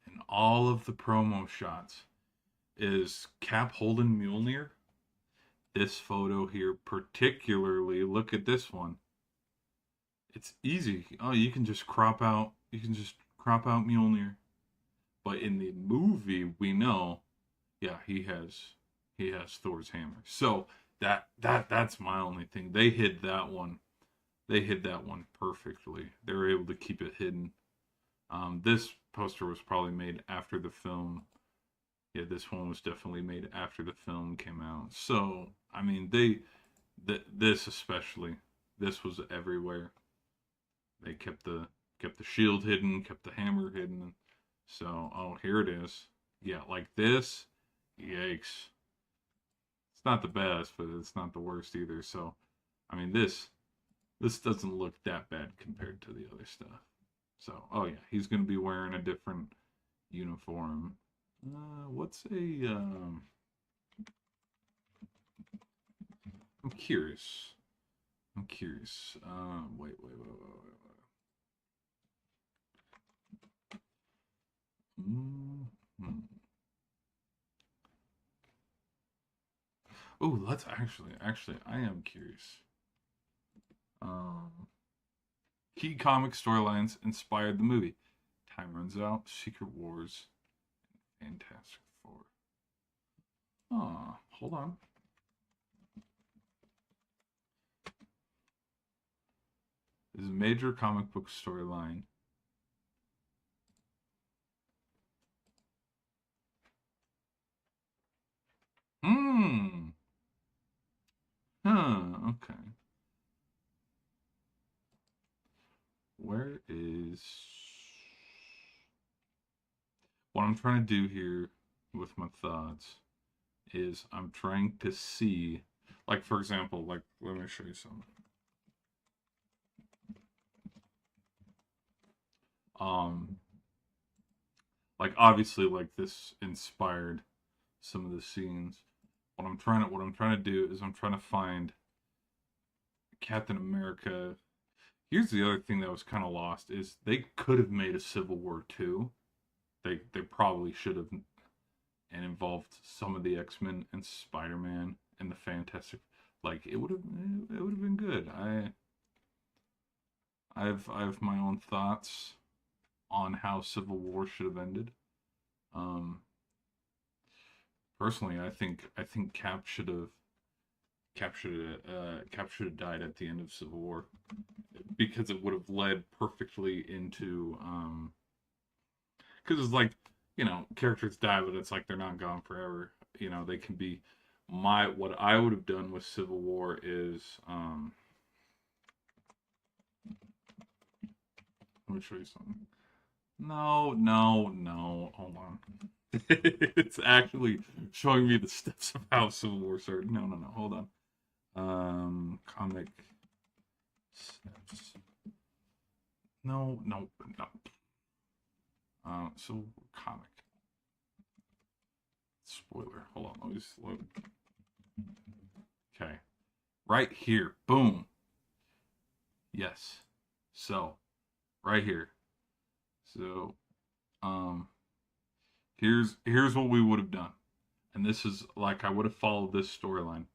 Speaker 1: and all of the promo shots is Cap holding Mjolnir. This photo here, particularly, look at this one. It's easy. Oh, you can just crop out. You can just crop out Mjolnir. But in the movie, we know, yeah, he has Thor's hammer. So that's my only thing. They hid that one. They hid that one perfectly. They were able to keep it hidden. This poster was probably made after the film. Yeah, this one was definitely made after the film came out. So I mean, this especially, this was everywhere. They kept the shield hidden, kept the hammer hidden. So, oh, here it is. Yeah, like this. Yikes. It's not the best, but it's not the worst either. So, I mean, this doesn't look that bad compared to the other stuff. So, oh yeah, he's gonna be wearing a different uniform. What's a I'm curious. I'm curious. Wait. Mm-hmm. Oh, let's actually, I am curious. Um, Key comic storylines inspired the movie. Time Runs Out, Secret Wars, Fantastic Four. Oh, hold on. This is a major comic book storyline. Hmm. Okay. Where is what I'm trying to do here with my thoughts is I'm trying to see, like, for example, like, let me show you something. Um, like, obviously, like, this inspired some of the scenes. What I'm trying to do is I'm trying to find Captain America. Here's the other thing that was kind of lost is they could have made a Civil War 2. They probably should have, and involved some of the X-Men and Spider-Man and the Fantastic. Like it would have been good. I have my own thoughts on how Civil War should have ended. Um, Personally, I think Cap should have died at the end of Civil War because it would have led perfectly into because it's like, characters die, but it's like they're not gone forever. They can be. My What I would have done with Civil War is let me show you something. No, hold on. It's actually showing me the steps of how Civil War started. No, hold on. Comic steps. No. So comic. Spoiler. Hold on. Let me just load. Okay. Right here. Boom. Yes. So, right here. So, um, here's what we would have done. And this is like I would have followed this storyline.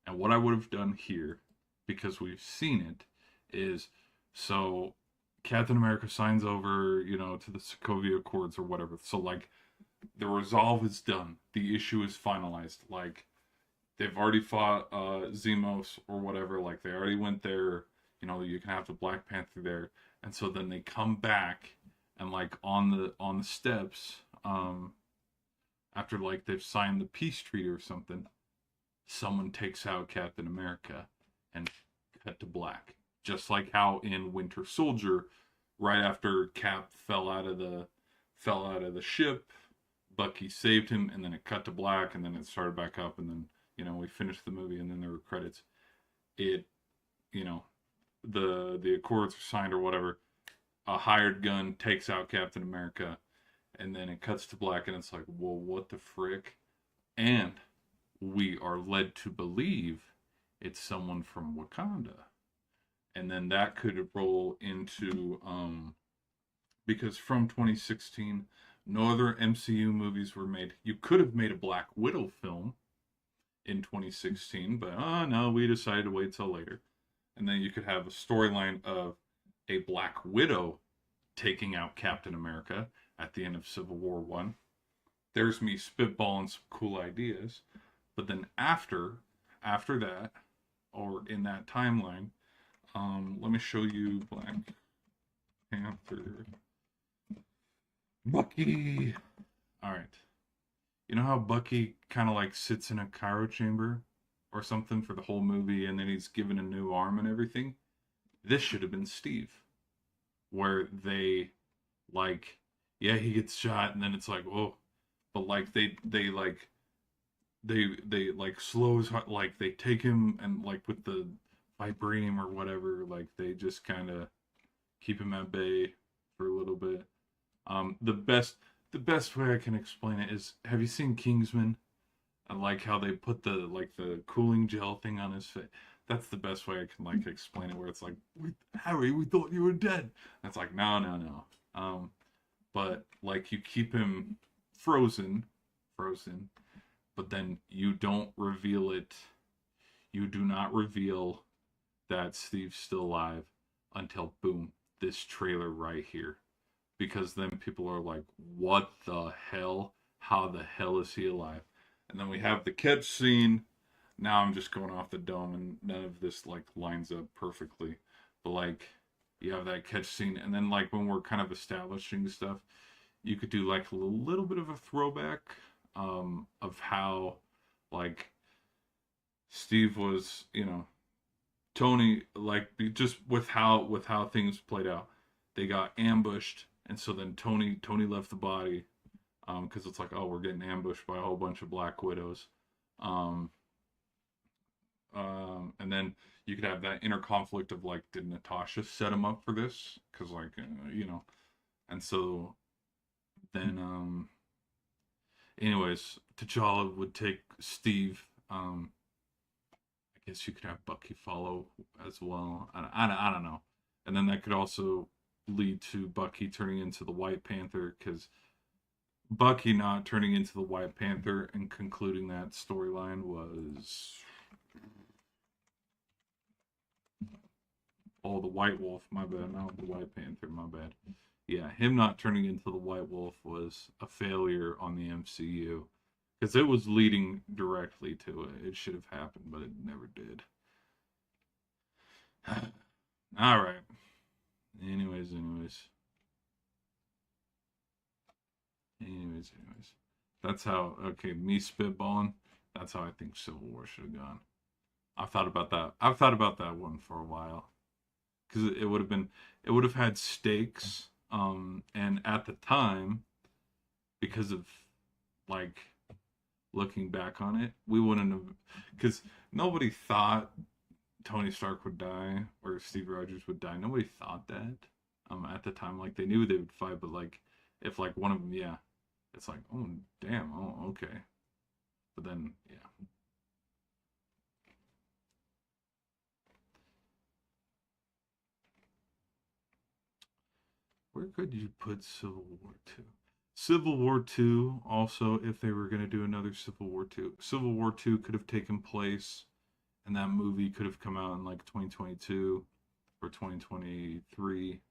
Speaker 1: And what I would have done here, because we've seen it, is so Captain America signs over, to the Sokovia Accords or whatever. So like the resolve is done. The issue is finalized. Like they've already fought Zemos or whatever. Like they already went there. You can have the Black Panther there. And so then they come back and like on the steps, after like they've signed the peace treaty or something, someone takes out Captain America and cut to black. Just like how in Winter Soldier, right after Cap fell out of the ship, Bucky saved him, and then it cut to black, and then it started back up, and then we finished the movie, and then there were credits. It you know the Accords are signed or whatever. A hired gun takes out Captain America, and then it cuts to black, and it's like, well, what the frick? And we are led to believe it's someone from Wakanda. and then that could roll into because from 2016, no other MCU movies were made. You could have made a Black Widow film in 2016, but no, we decided to wait till later. And then you could have a storyline of a Black Widow taking out Captain America at the end of Civil War One. There's me spitballing some cool ideas, but then after that, or in that timeline, let me show you Black Panther. Bucky. All right. You know how Bucky kind of like sits in a cryo chamber or something for the whole movie, and then he's given a new arm and everything? This should have been Steve, where they like, yeah, he gets shot, and then it's like, whoa, but like they like slows, like they take him and like with the vibranium or whatever, like they just kind of keep him at bay for a little bit. The best way I can explain it is, have you seen Kingsman? I like how they put the cooling gel thing on his face. That's the best way I can like explain it. Where it's like, Harry, we thought you were dead. And it's like, no, no, no. But like you keep him frozen, but then you don't reveal it. You do not reveal that Steve's still alive until boom, this trailer right here. Because then people are like, what the hell? How the hell is he alive? And then we have the catch scene. Now I'm just going off the dome, and none of this like lines up perfectly. But like, you have that catch scene, and then like when we're kind of establishing stuff, you could do like a little bit of a throwback of how like Steve was, Tony, like just with how things played out. They got ambushed, and so then Tony left the body because it's like, oh, we're getting ambushed by a whole bunch of Black Widows. Um, and then you could have that inner conflict of like, did Natasha set him up for this? Because like, and so then, anyways, T'Challa would take Steve. I guess you could have Bucky follow as well. I don't know. And then that could also lead to Bucky turning into the White Panther, because Bucky not turning into the White Panther and concluding that storyline was, oh, the White Wolf, my bad, not the White Panther, my bad. Yeah, him not turning into the White Wolf was a failure on the MCU, because it was leading directly to it. It should have happened, but it never did. All right. Anyways. That's how, okay, me spitballing, that's how I think Civil War should have gone. I've thought about that. I've thought about that one for a while. Because it would have had stakes. And at the time, because of, like, looking back on it, we wouldn't have, because nobody thought Tony Stark would die or Steve Rogers would die. Nobody thought that at the time. Like they knew they would fight, but like if like one of them, yeah, it's like, oh damn, oh okay. But then yeah, where could you put Civil War Two? Civil War Two also, if they were going to do another Civil War Two, Civil War Two could have taken place, and that movie could have come out in like 2022 or 2023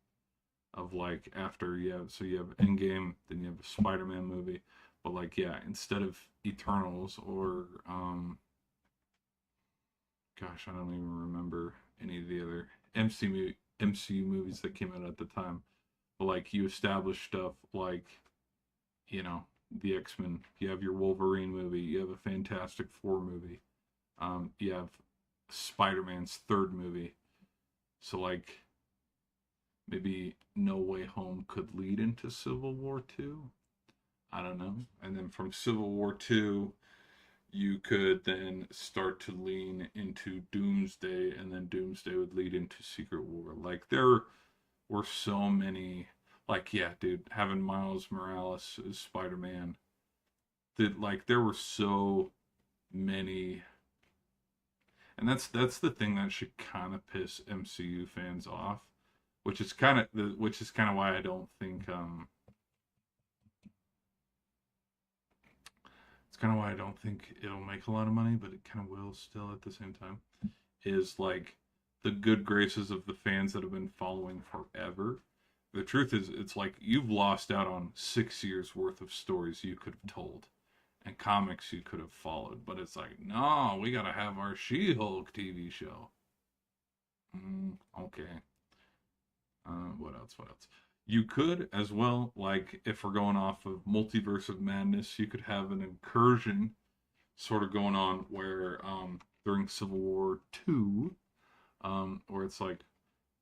Speaker 1: of like after you have Endgame, then you have a Spider-Man movie, but like yeah, instead of Eternals or gosh, I don't even remember any of the other MCU movies that came out at the time, but like you establish stuff like you know the X-Men, you have your Wolverine movie, you have a Fantastic Four movie, you have Spider-Man's third movie, so like maybe No Way Home could lead into Civil War 2. I don't know. And then from Civil War 2, you could then start to lean into Doomsday, and then Doomsday would lead into Secret War. Like, there were so many. Like, yeah, dude, having Miles Morales as Spider Man, that, like, there were so many. And that's the thing that should kind of piss MCU fans off, which is kind of why I don't think it's kind of why I don't think it'll make a lot of money, but it kind of will still at the same time. Is like the good graces of the fans that have been following forever. The truth is, it's like you've lost out on 6 years worth of stories you could have told and comics you could have followed. But it's like, no, we gotta have our She-Hulk TV show. Okay. What else? What else? You could as well, like if we're going off of Multiverse of Madness, you could have an incursion sort of going on where during Civil War II, where it's like,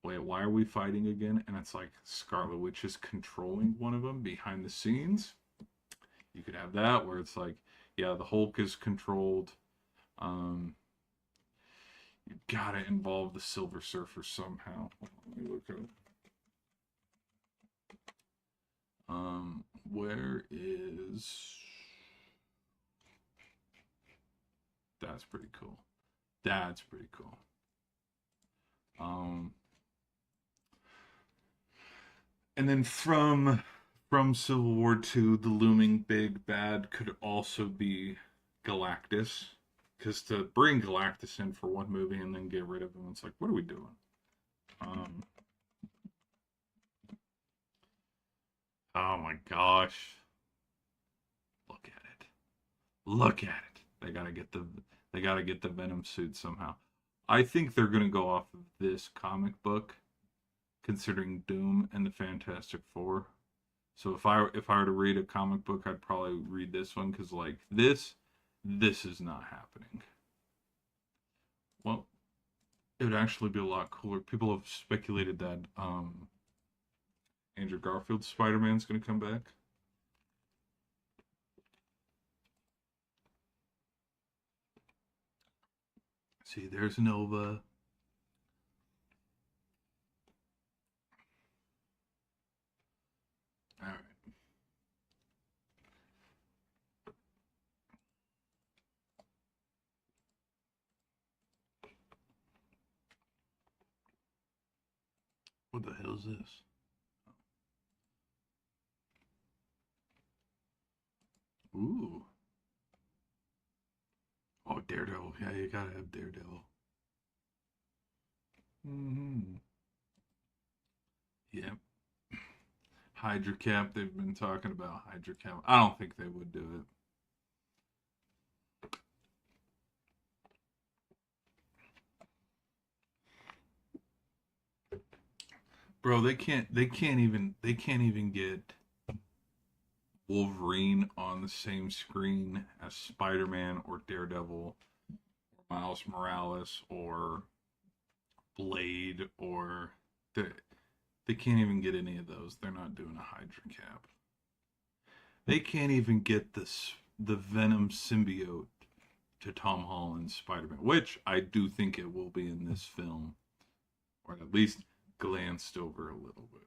Speaker 1: wait, why are we fighting again? And it's like Scarlet Witch is controlling one of them behind the scenes. You could have that where it's like, yeah, the Hulk is controlled. You gotta involve the Silver Surfer somehow. Let me look up. Where is? That's pretty cool. That's pretty cool. And then from Civil War II, the looming big bad could also be Galactus. Because to bring Galactus in for one movie and then get rid of him, it's like, what are we doing? Oh my gosh. Look at it. Look at it. They gotta get the Venom suit somehow. I think they're gonna go off of this comic book, considering Doom and the Fantastic Four. So if I were to read a comic book, I'd probably read this one because like this is not happening. Well, it would actually be a lot cooler. People have speculated that Andrew Garfield's Spider-Man's gonna come back. See, there's Nova. All right. What the hell is this? Ooh. Oh, Daredevil. Yeah, you gotta have Daredevil. Mm-hmm. Yep. Hydra Cap. They've been talking about Hydra Cap. I don't think they would do it. Bro, they can't even get Wolverine on the same screen as Spider-Man or Daredevil or Miles Morales or Blade or they can't even get any of those. They're not doing a Hydra Cap. They can't even get the Venom symbiote to Tom Holland's Spider-Man, which I do think it will be in this film, or at least glanced over a little bit.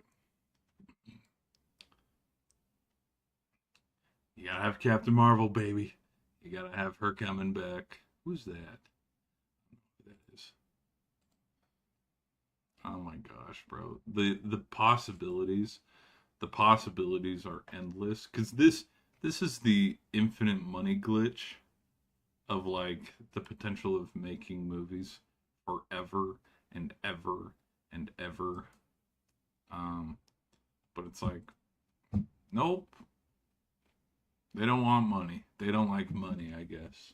Speaker 1: You gotta have Captain Marvel, baby. You gotta have her coming back. Who's that? Who that is? Oh my gosh, bro. The possibilities are endless. Cause this is the infinite money glitch of like the potential of making movies forever and ever and ever. Um, but it's like, nope. They don't want money. They don't like money, I guess.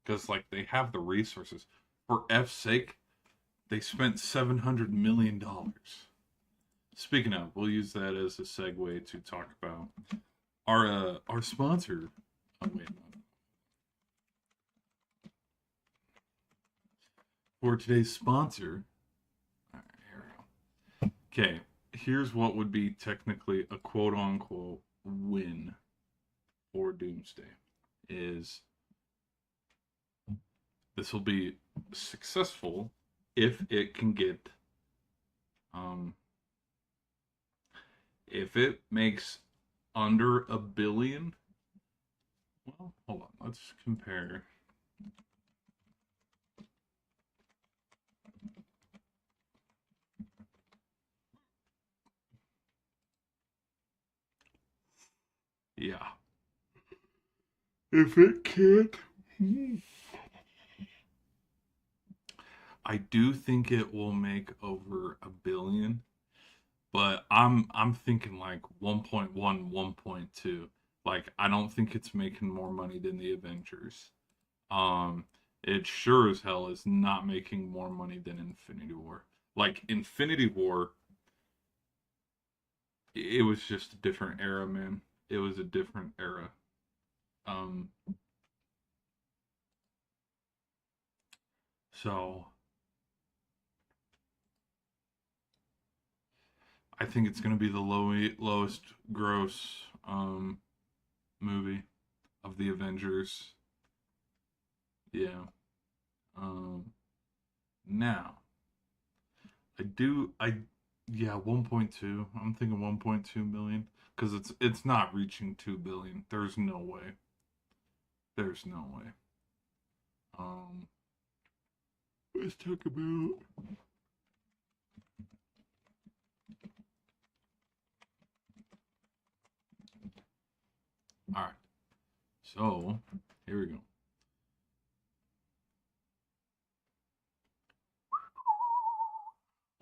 Speaker 1: Because like they have the resources. For F's sake, they spent $700 million. Speaking of, we'll use that as a segue to talk about our sponsor. Oh wait, no. For today's sponsor. All right, here we go. Okay, here's what would be technically a quote unquote win for Doomsday. Is this will be successful if it can get if it makes under $1 billion. Well, hold on, let's compare. if it can't, I do think it will make over a billion, but I'm thinking like 1.1, 1.2. Like I don't think it's making more money than the Avengers. Um, it sure as hell is not making more money than Infinity War. Like Infinity War, it was just a different era, man. It was a different era. Um, so I think it's gonna be the lowest gross movie of the Avengers. Yeah. Um, now I yeah, 1.2. I'm thinking 1.2 million because it's not reaching 2 billion. There's no way. There's no way. Um, let's talk about. All right. So here we go.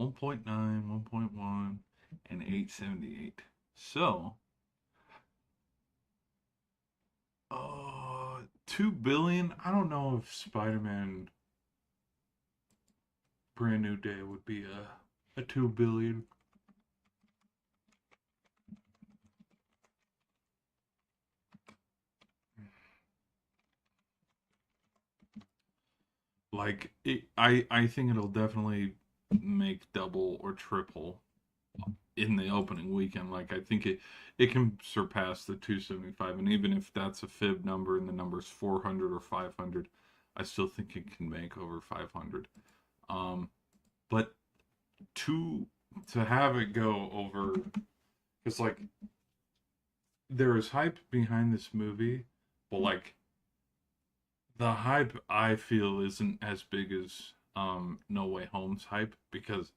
Speaker 1: 1.9, 1.1, and 878. So, 2 billion. I don't know if Spider-Man Brand New Day would be a 2 billion. Like I think it'll definitely make double or triple in the opening weekend. Like I think it can surpass the 275, and even if that's a fib number and the number's 400 or 500, I still think it can make over 500. Um, but to to have it go over, because like there is hype behind this movie, but like the hype I feel isn't as big as No Way Home's hype, because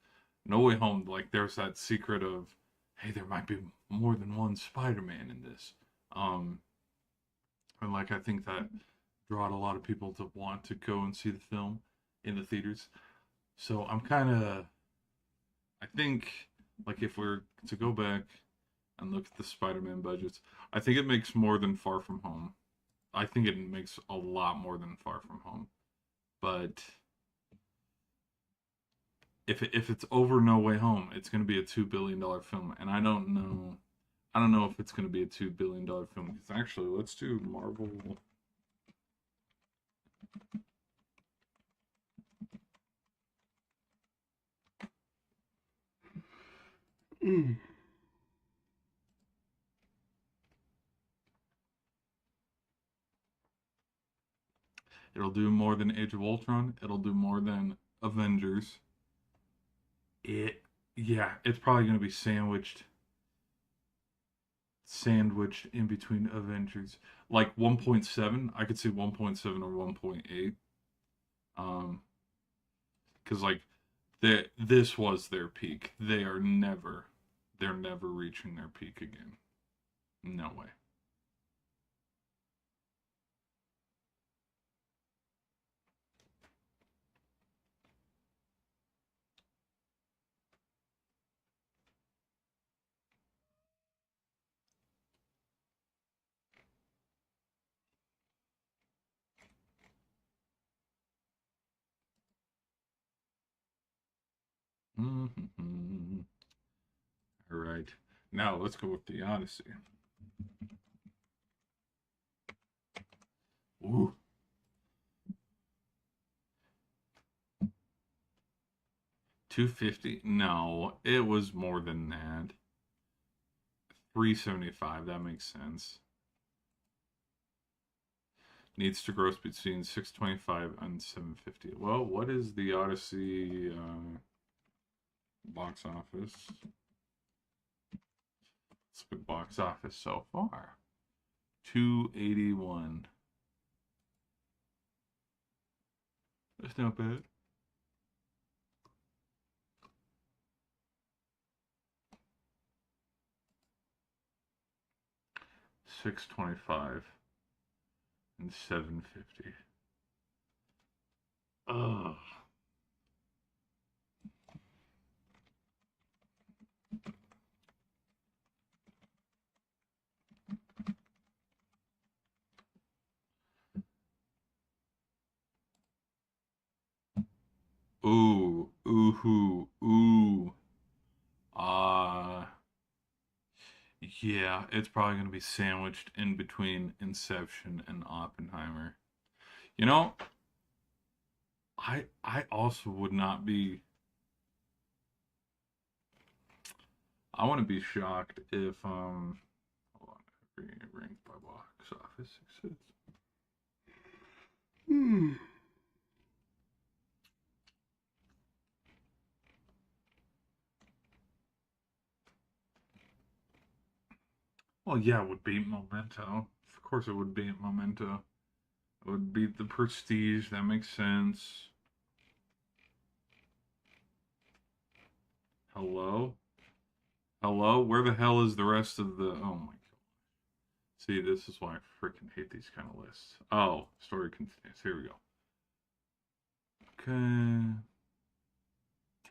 Speaker 1: No Way Home, like there's that secret of, hey, there might be more than one Spider-Man in this. Um and like I think that brought a lot of people to want to go and see the film in the theaters. So I'm kind of, I think, like if we're to go back and look at the Spider-Man budgets, I think it makes more than Far From Home. I think it makes a lot more than Far From Home. But if it's over No Way Home, it's going to be a $2 billion film, and I don't know. I don't know if it's going to be a $2 billion film. Because actually, let's do Marvel. Mm. It'll do more than Age of Ultron. It'll do more than Avengers. It, yeah, it's probably going to be sandwiched in between Avengers. Like 1.7, I could see 1.7 or 1.8. Um, because like this was their peak. They're never reaching their peak again. No way. Mm-hmm. All right. Now let's go with the Odyssey. Ooh, 250. No, it was more than that. 375. That makes sense. Needs to gross between 625 and 750. Well, what is the Odyssey box office? Let's look at box office so far. 281. That's not bad. 625. and 750. Ugh. Ooh, ooh, ooh. Uh, yeah, it's probably going to be sandwiched in between Inception and Oppenheimer. You know, I also would not be. I want to be shocked if hold on, ranked by box office success. Hmm. Well, yeah, it would beat Memento. Of course, it would beat Memento. It would beat The Prestige. That makes sense. Hello? Hello? Where the hell is the rest of the... Oh my god. See, this is why I freaking hate these kind of lists. Oh, story continues. Here we go. Okay.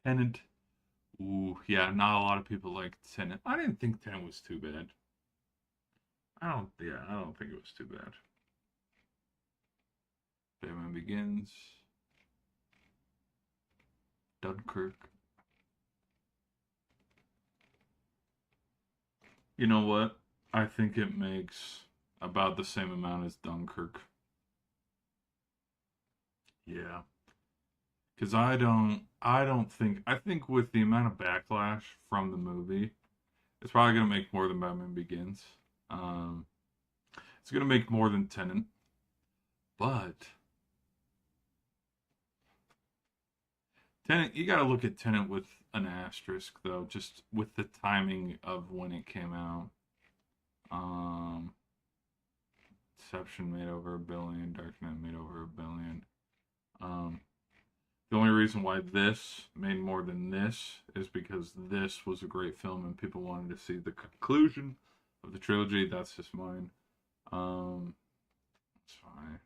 Speaker 1: Tenant. Ooh, yeah, not a lot of people like Tenant. I didn't think Tenant was too bad. I don't think it was too bad. Batman Begins. Dunkirk. You know what? I think it makes about the same amount as Dunkirk. Yeah. Because I think with the amount of backlash from the movie, it's probably going to make more than Batman Begins. Um, it's going to make more than Tenet. But Tenet, you got to look at Tenet with an asterisk, though, just with the timing of when it came out. Um, Inception made over a billion. Dark Knight made over a billion. Um, the only reason why this made more than this is because this was a great film and people wanted to see the conclusion of the trilogy. That's just mine. It's fine.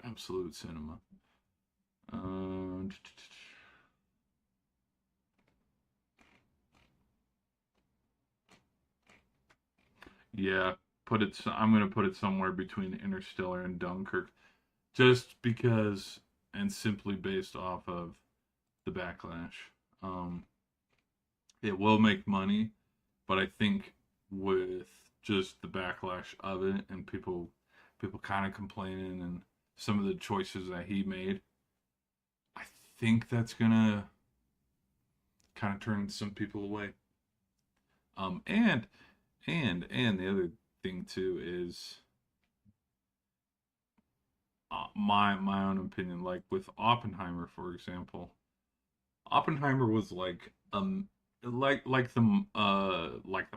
Speaker 1: Absolute cinema. Um, yeah, put it. I'm gonna put it somewhere between Interstellar and Dunkirk, just because and simply based off of the backlash. Um, it will make money, but I think with just the backlash of it and people kind of complaining and some of the choices that he made, I think that's gonna kind of turn some people away. Um, and and the other thing too is my own opinion. Like with Oppenheimer, for example, Oppenheimer was like the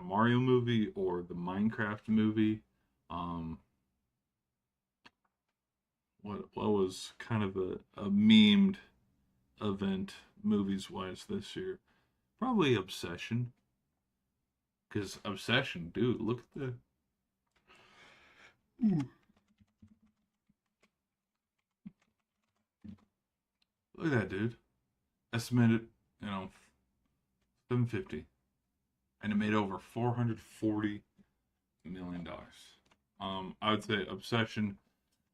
Speaker 1: Mario movie or the Minecraft movie. Um, what was kind of a memed event movies wise this year? Probably Obsession. Because Obsession, dude, look at the look at that, dude. Estimated, 750, and it made over $440 million. I would say Obsession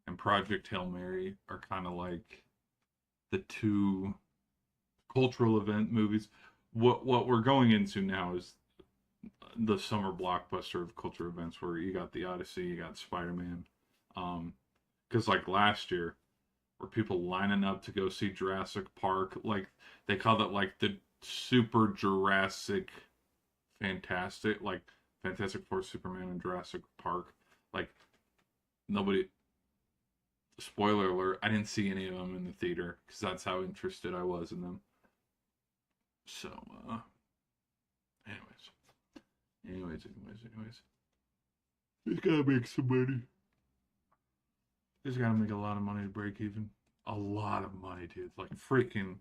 Speaker 1: and Project Hail Mary are kind of like the two cultural event movies. What we're going into now is the summer blockbuster of culture events, where you got the Odyssey, you got Spider Man. Because like last year, were people lining up to go see Jurassic Park? Like they called it like the Super Jurassic Fantastic, like Fantastic Four, Superman, and Jurassic Park. Like nobody. Spoiler alert: I didn't see any of them in the theater because that's how interested I was in them. So, anyways, anyways, he's gotta make some money. He's gotta make a lot of money to break even. A lot of money, dude. Like freaking,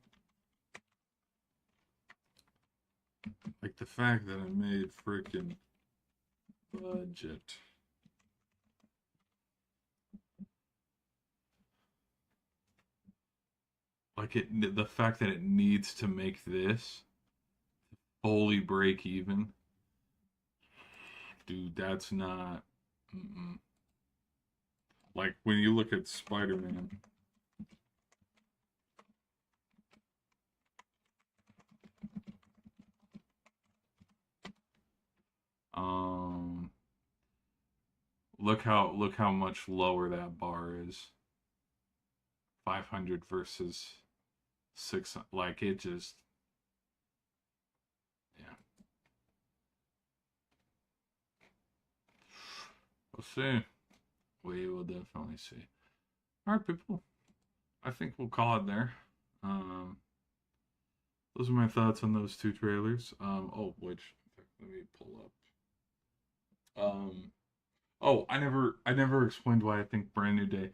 Speaker 1: like the fact that I made freaking Budget. Like the fact that it needs to make this fully break even, dude, that's not. Mm-mm. Like when you look at Spider-Man, um, look how much lower that bar is. 500 versus 600. Like it just, yeah. We'll see. We will definitely see. All right, people. I think we'll call it there. Um, those are my thoughts on those two trailers. Oh, which let me pull up. Oh, I never explained why I think Brand New Day.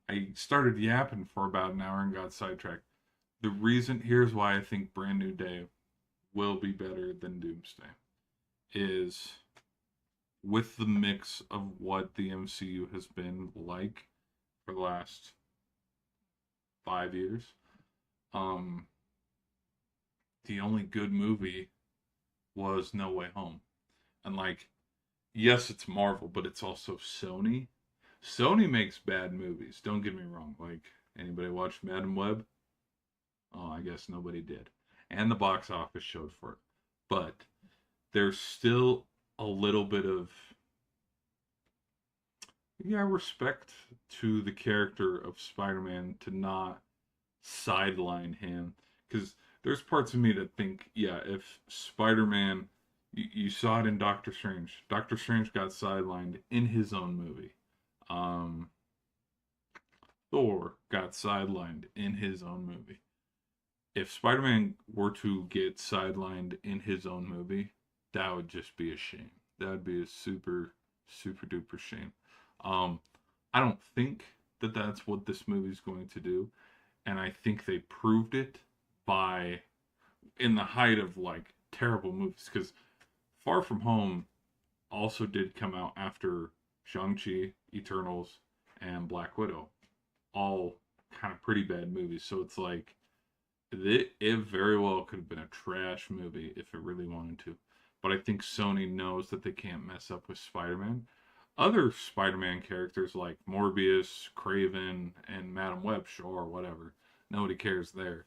Speaker 1: I started yapping for about an hour and got sidetracked. The reason here's why I think Brand New Day will be better than Doomsday is with the mix of what the MCU has been like for the last 5 years. Um, the only good movie was No Way Home, and like, yes, it's Marvel, but it's also Sony. Sony makes bad movies. Don't get me wrong. Like, anybody watch Madam Web? Oh, I guess nobody did. And the box office showed for it. But there's still a little bit of, yeah, respect to the character of Spider-Man to not sideline him. Because there's parts of me that think, yeah, if Spider-Man, you saw it in Doctor Strange. Doctor Strange got sidelined in his own movie. Um, Thor got sidelined in his own movie. If Spider-Man were to get sidelined in his own movie, that would just be a shame. That would be a super, super duper shame. Um, I don't think that that's what this movie's going to do, and I think they proved it by in the height of like terrible movies because Far From Home also did come out after Shang-Chi, Eternals, and Black Widow, all kind of pretty bad movies. So it's like it very well could have been a trash movie if it really wanted to. But I think Sony knows that they can't mess up with Spider-Man. Other Spider-Man characters like Morbius, Craven, and Madam Web, sure, whatever. Nobody cares there.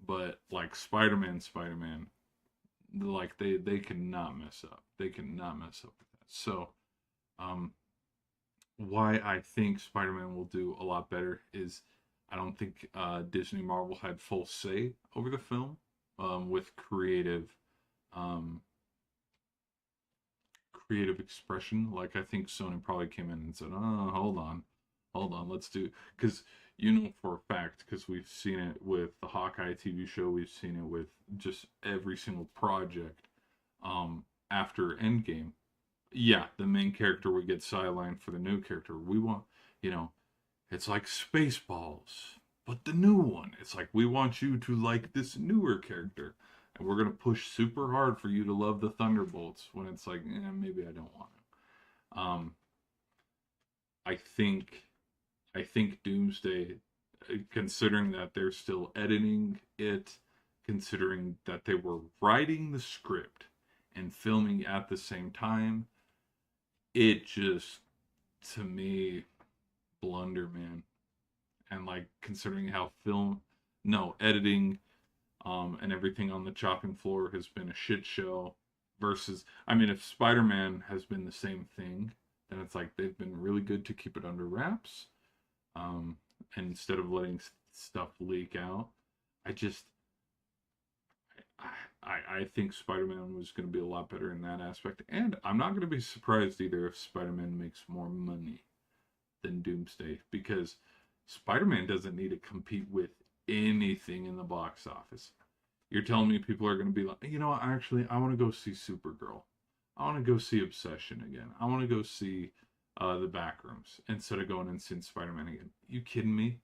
Speaker 1: But like Spider-Man, like they cannot mess up. They cannot mess up with that. So, um, why I think Spider-Man will do a lot better is I don't think Disney Marvel had full say over the film with um, creative expression. Like I think Sony probably came in and said, "Oh, hold on, let's do," because you know for a fact because we've seen it with the Hawkeye TV show, we've seen it with just every single project after Endgame. Yeah, the main character would get sidelined for the new character. We want, you know, it's like Spaceballs, but the new one. It's like we want you to like this newer character, and we're gonna push super hard for you to love the Thunderbolts. When it's like, maybe I don't want to. I think, I think Doomsday, considering that they're still editing it, considering that they were writing the script and filming at the same time, it just to me blunder, man. And like considering how film no editing and everything on the chopping floor has been a shit show versus I mean if Spider-Man has been the same thing, then it's like they've been really good to keep it under wraps um and instead of letting stuff leak out. I just I think Spider-Man was going to be a lot better in that aspect, and I'm not going to be surprised either if Spider-Man makes more money than Doomsday because Spider-Man doesn't need to compete with anything in the box office. You're telling me people are going to be like, you know what, actually, I want to go see Supergirl. I want to go see Obsession again. I want to go see the Backrooms instead of going and seeing Spider-Man again. You kidding me?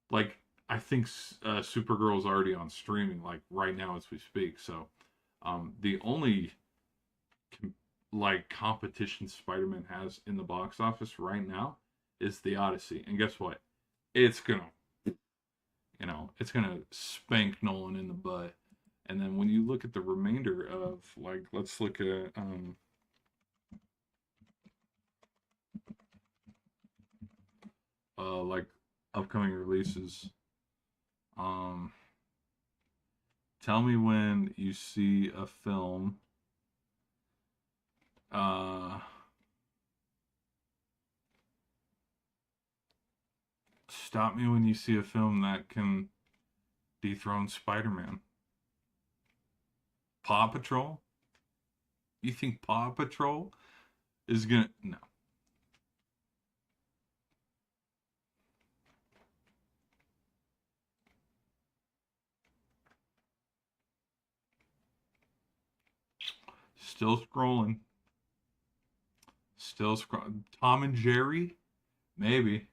Speaker 1: Like, I think Supergirl is already on streaming, like right now as we speak. So, the only like competition Spider-Man has in the box office right now is the Odyssey. And guess what? It's gonna, it's gonna spank Nolan in the butt. And then when you look at the remainder of, like, let's look at like upcoming releases. Um Tell me when you see a film uh stop me when you see a film that can dethrone Spider-Man. Paw Patrol? You think Paw Patrol is gonna? No. Still scrolling. Still scrolling. Tom and Jerry? Maybe.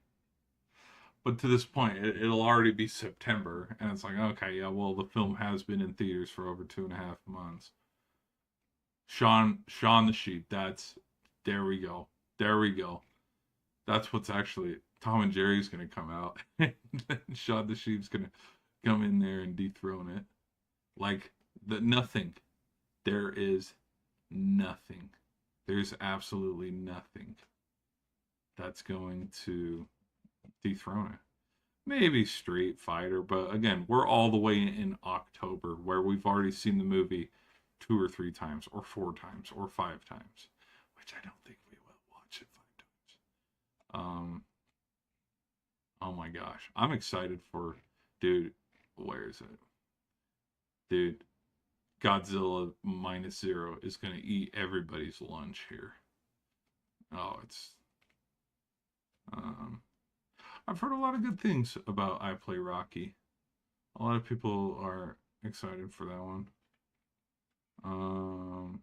Speaker 1: But to this point, it'll already be September, and it's like, okay, yeah, well, the film has been in theaters for over 2.5 months. Shaun the Sheep. There we go. There we go. That's what's actually Tom and Jerry's gonna come out, and Shaun the Sheep's gonna come in there and dethrone it. Like nothing. There is nothing. There's absolutely nothing that's going to dethrone it. Maybe Street Fighter, but again, we're all the way in October where we've already seen the movie 2 or 3 times, or 4 times, or 5 times, which I don't think we will watch it 5 times. Oh my gosh, I'm excited for, dude. Where is it, dude? Godzilla minus zero is gonna eat everybody's lunch here. Oh, it's um, I've heard a lot of good things about I Play Rocky. A lot of people are excited for that one. Um,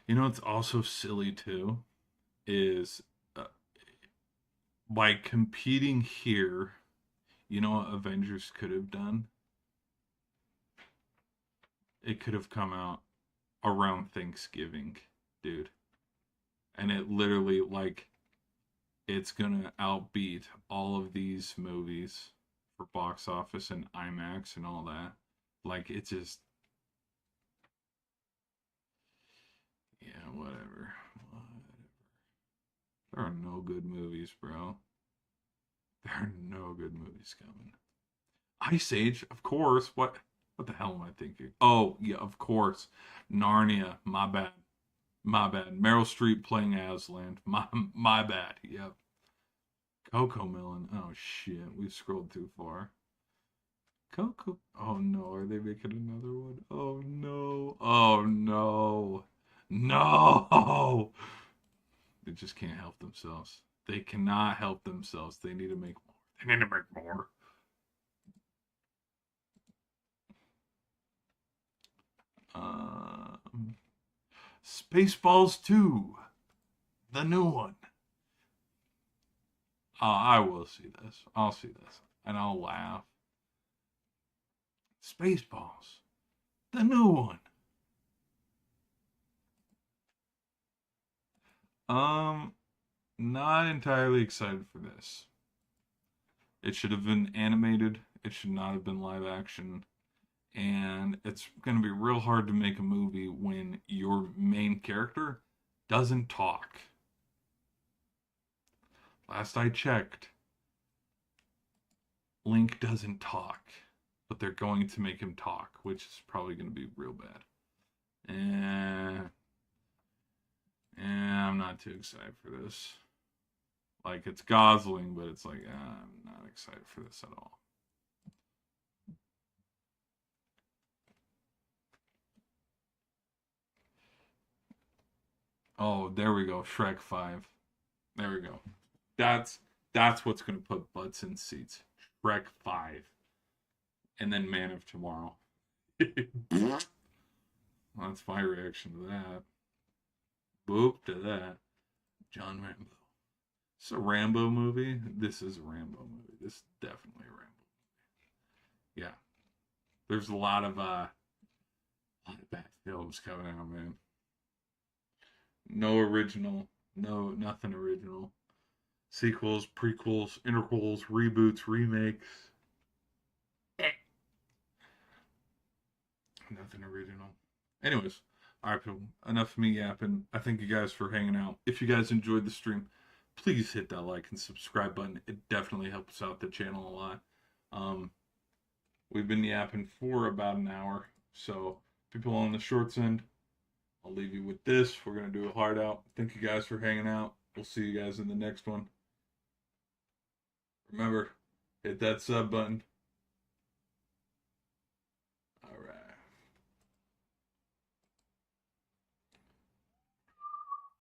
Speaker 1: it's also silly too is uh, by competing here, what Avengers could have done? It could have come out around Thanksgiving, dude. And it literally, like, it's gonna outbeat all of these movies for box office and IMAX and all that. Like, it's just, yeah, whatever. There are no good movies, bro. There are no good movies coming. Ice Age, of course. What the hell am I thinking? Oh, yeah, of course. Narnia, my bad. My bad. Meryl Streep playing Aslan. My bad. Yep. Coco Melon. Oh shit, we scrolled too far. Coco. Oh no, are they making another one? Oh no. Oh no. No. They just can't help themselves. They cannot help themselves. They need to make more. They need to make more. Um, Spaceballs 2, the new one. Oh, I will see this. I'll see this. And I'll laugh. Spaceballs, the new one. Um, Not entirely excited for this. It should have been animated. It should not have been live action. And it's going to be real hard to make a movie when your main character doesn't talk. Last I checked, Link doesn't talk, but they're going to make him talk, which is probably going to be real bad. I'm not too excited for this. Like, it's Gosling, but it's like, I'm not excited for this at all. Oh, there we go. Shrek 5. There we go. That's what's going to put butts in seats. Shrek 5. And then Man of Tomorrow. That's my reaction to that. Boop to that. John Rambo. It's a Rambo movie. This is a Rambo movie. This is definitely a Rambo. Yeah. There's a lot of bad films coming out, man. No original. No, nothing original. Sequels, prequels, interquels, reboots, remakes. Nothing original. Anyways, all right, people. Enough of me yapping. I thank you guys for hanging out. If you guys enjoyed the stream, please hit that like and subscribe button. It definitely helps out the channel a lot. Um, we've been yapping for about an hour, so people on the shorts end, I'll leave you with this. We're gonna do a hard out. Thank you guys for hanging out. We'll see you guys in the next one. Remember, hit that sub button.